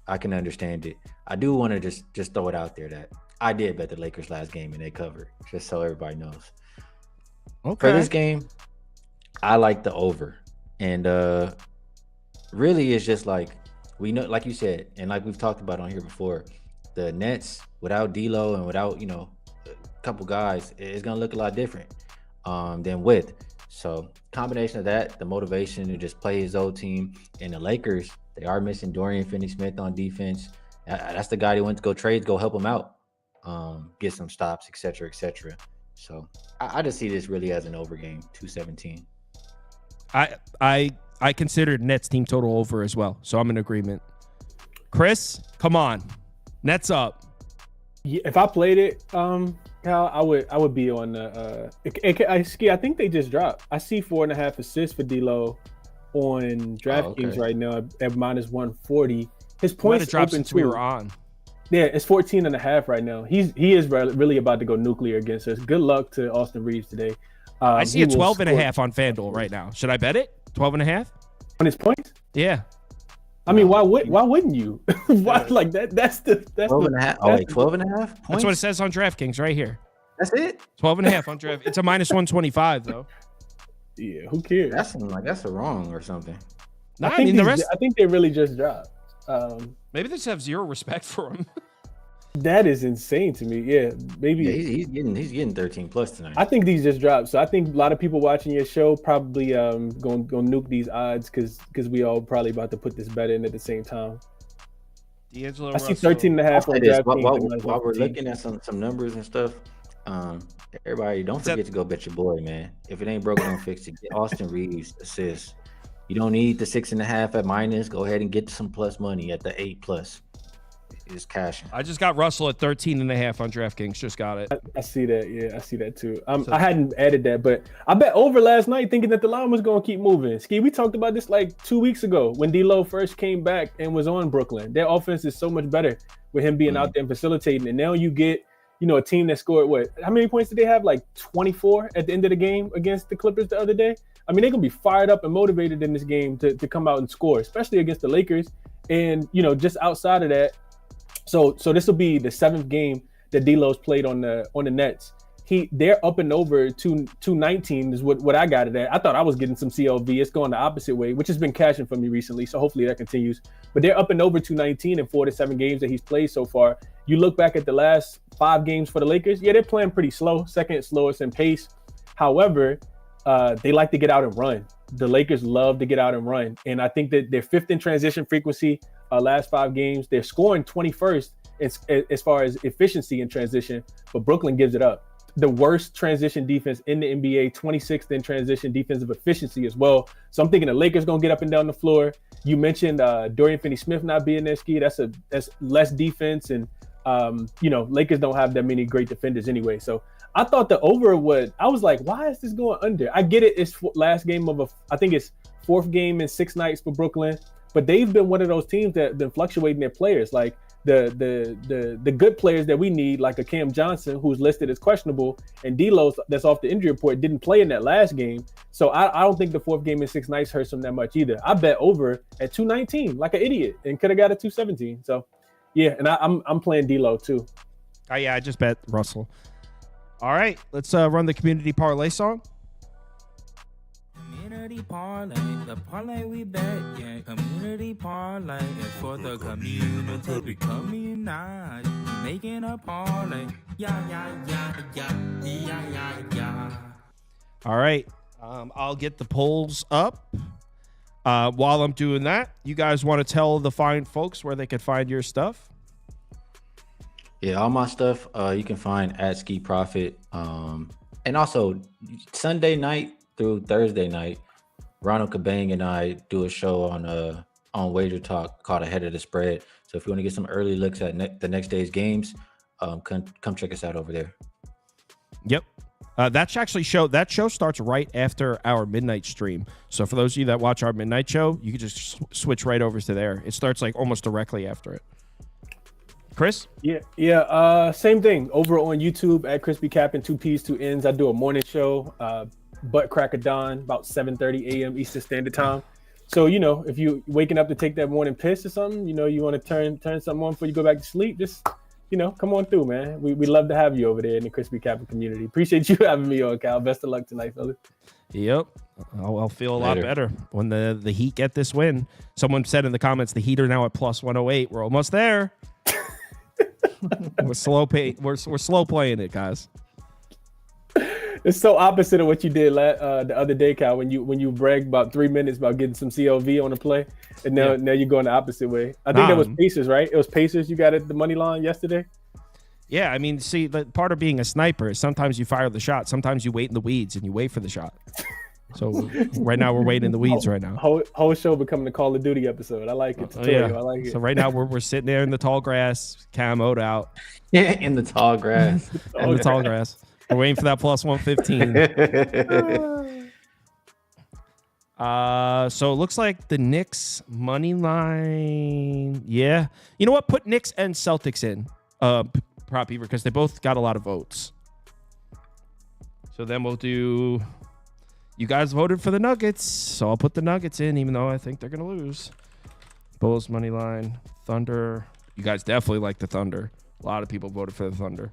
I can understand it. I do want to just throw it out there that I did bet the Lakers last game and they covered, just so everybody knows. Okay. For this game, I like the over. And really it's just like, we know, like you said, and like we've talked about on here before, the Nets without D'Lo and without, a couple guys, it's going to look a lot different than with. So combination of that, the motivation to just play his old team, and the Lakers, they are missing Dorian Finney-Smith on defense. That's the guy they went to go trade, go help him out, get some stops, et cetera, et cetera. So I just see this really as an over game, 217. I considered Nets team total over as well, so I'm in agreement. Chris, come on. Nets up. Yeah, if I played it, Cal, I would be on the I think they just dropped. I see 4.5 assists for D'Lo on DraftKings right now at minus 140. His points dropped open since we were on. Yeah, it's 14.5 right now. He is really about to go nuclear against us. Good luck to Austin Reeves today. I see a 12.5 on FanDuel right now. Should I bet it? 12.5 on his points? Yeah. I mean, why wouldn't you? Why like that? That's 12.5. Oh, wait, 12.5 points? That's what it says on DraftKings right here. That's it. 12.5 on Draft. It's a minus 125 though. Yeah, who cares? That's a wrong or something. I mean the rest. I think they really just dropped. Maybe they just have zero respect for him. That is insane to me. Yeah, maybe he's getting 13 plus tonight. I think these just dropped. So I think a lot of people watching your show probably going nuke these odds because we all probably about to put this bet in at the same time. D'Angelo I see 13.5 on DraftKings. While we're looking at some numbers and stuff, everybody don't forget to go bet your boy, man. If it ain't broken, don't fix it. Get Austin Reeves assists. You don't need the 6.5 at minus. Go ahead and get some plus money at the 8+. Is cashing. I just got Russell at 13.5 on DraftKings. Just got it. I see that. Yeah, I see that too. I hadn't added that, but I bet over last night thinking that the line was going to keep moving. Ski, we talked about this like 2 weeks ago when D'Lo first came back and was on Brooklyn. Their offense is so much better with him being out there and facilitating. And now you get, a team that scored how many points did they have? Like 24 at the end of the game against the Clippers the other day. I mean, they're going to be fired up and motivated in this game to come out and score, especially against the Lakers. And, just outside of that, so this will be the 7th game that D'Lo's played on the Nets. They're up and over 219 is what I got it at. I thought I was getting some CLV. It's going the opposite way, which has been cashing for me recently. So hopefully that continues. But they're up and over 219 in 4 to 7 games that he's played so far. You look back at the last 5 games for the Lakers. Yeah, they're playing pretty slow, second slowest in pace. However, they like to get out and run. The Lakers love to get out and run. And I think that they're 5th in transition frequency last 5 games. They're scoring 21st as far as efficiency in transition, but Brooklyn gives it up. The worst transition defense in the NBA, 26th in transition defensive efficiency as well. So I'm thinking the Lakers going to get up and down the floor. You mentioned Dorian Finney-Smith not being there, Ski. That's less defense. And, Lakers don't have that many great defenders anyway. So I thought the over I was like, why is this going under? I get it. It's last game I think it's 4th game in 6 nights for Brooklyn, but they've been one of those teams that have been fluctuating their players. Like the good players that we need, like a Cam Johnson, who's listed as questionable, and D'Lo that's off the injury report, didn't play in that last game. So I don't think the 4th game in 6 nights hurts him that much either. I bet over at 219 like an idiot and could have got a 217. So yeah, and I'm playing D'Lo too. Oh yeah, I just bet Russell. All right, let's run the community parlay song. Community parlay, the parlay we bet, yeah. Community parlay is for the community. We come unite, making a parlay. Yeah. All right, I'll get the polls up. While I'm doing that, you guys want to tell the fine folks where they can find your stuff? Yeah, all my stuff you can find at Ski Profit. And also Sunday night through Thursday night, Ronald Kabang and I do a show on Wager Talk called Ahead of the Spread. So if you want to get some early looks at the next day's games, come check us out over there. Yep. That show starts right after our midnight stream. So for those of you that watch our midnight show, you can just switch right over to there. It starts like almost directly after it. Chris? Yeah. Same thing over on YouTube at Crispy Cap'n, 2 P's, 2 N's. I do a morning show, butt crack of dawn, about 7:30 a.m. Eastern Standard Time. So, if you waking up to take that morning piss or something, you want to turn something on before you go back to sleep, just, come on through, man. We love to have you over there in the Crispy Cap'n community. Appreciate you having me on, Cal. Best of luck tonight, fellas. Yep. I'll feel a lot better when the Heat get this win. Someone said in the comments, the Heat are now at plus 108. We're almost there. We're slow playing it, guys. It's so opposite of what you did the other day, Cal, when you bragged about 3 minutes about getting some CLV on the play, and now you're going the opposite way. I think that was Pacers, right? It was Pacers you got at the money line yesterday. Yeah, I mean, see, the part of being a sniper is sometimes you fire the shot, sometimes you wait in the weeds and you wait for the shot. So right now we're waiting in the weeds right now. Whole show becoming a Call of Duty episode. I like it. Yeah. I like it. So right now we're sitting there in the tall grass, camoed out. Yeah, in the tall grass. In the tall grass. We're waiting for that plus 115. So it looks like the Knicks money line. Yeah. You know what? Put Knicks and Celtics in. Prop Beaver, because they both got a lot of votes. So then we'll do. You guys voted for the Nuggets, so I'll put the Nuggets in, even though I think they're gonna lose. Bulls money line, Thunder. You guys definitely like the Thunder. A lot of people voted for the Thunder.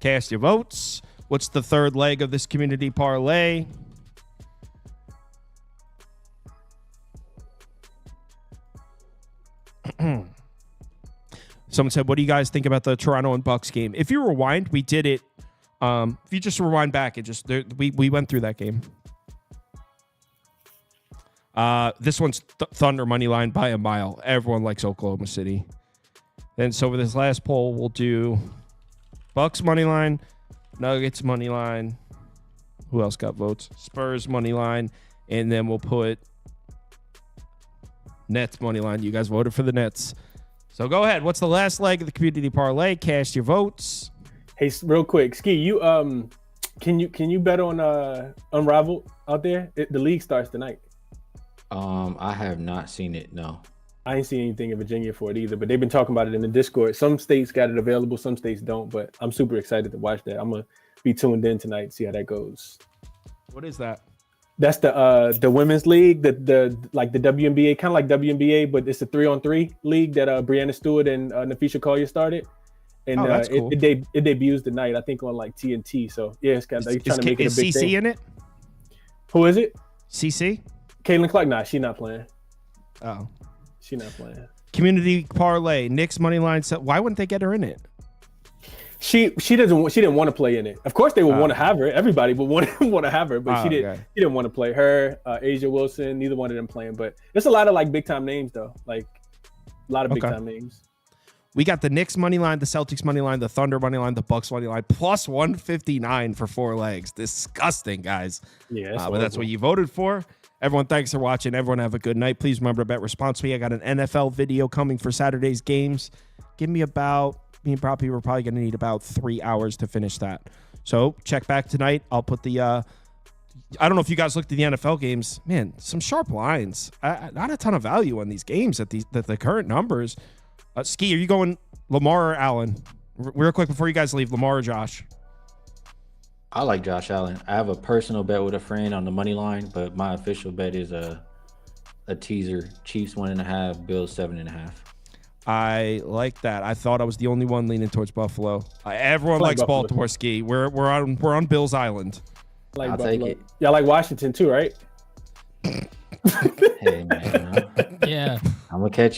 Cast your votes. What's the third leg of this community parlay? Someone said, what do you guys think about the Toronto and Bucks game? If you rewind, we did it. If you just rewind back, we went through that game. This one's Thunder money line by a mile. Everyone likes Oklahoma City. Then so for this last poll, we'll do Bucks money line, Nuggets money line. Who else got votes? Spurs money line, and then we'll put Nets money line. You guys voted for the Nets. So go ahead. What's the last leg of the community parlay? Cast your votes. Hey, real quick, Ski, you can you bet on Unraveled out there? The league starts tonight. I have not seen it. No, I ain't seen anything in Virginia for it either. But they've been talking about it in the Discord. Some states got it available, some states don't. But I'm super excited to watch that. I'm gonna be tuned in tonight and see how that goes. What is that? That's the women's league, the like the WNBA, kind of like WNBA, but it's a 3-on-3 league that Brianna Stewart and Nafisha Collier started. And that's cool. it debuts tonight, I think, on like TNT. So yeah, it's kind of trying to make it a big CC thing. in it? Who is it? CC? Caitlin Clark? Nah, she's not playing. Oh, she's not playing. Community parlay, Knicks money line. Why wouldn't they get her in it? She didn't want to play in it. Of course, they would want to have her. Everybody would want to have her, but she didn't want to play. Her, Asia Wilson, neither one of them playing. But there's a lot of like big time names though, like a lot of big time names. We got the Knicks money line, the Celtics money line, the Thunder money line, the Bucks money line, plus 159 for 4 legs. Disgusting, guys. Yeah, but that's what you voted for. Everyone, thanks for watching. Everyone have a good night. Please remember to bet responsibly. I got an NFL video coming for Saturday's games. Give me about, me and Proppy, we're probably going to need about 3 hours to finish that. So check back tonight. I'll put the, I don't know if you guys looked at the NFL games. Man, some sharp lines. Not a ton of value on these games at the current numbers. Ski, are you going Lamar or Allen? Real quick before you guys leave, Lamar or Josh? I like Josh Allen. I have a personal bet with a friend on the money line, but my official bet is a teaser. Chiefs 1.5, Bills 7.5. I like that. I thought I was the only one leaning towards Buffalo. Everyone likes Baltimore. Ski. We're on Bills Island. I'll take it. Y'all like Washington too, right? Hey man, Yeah. I'm gonna catch you.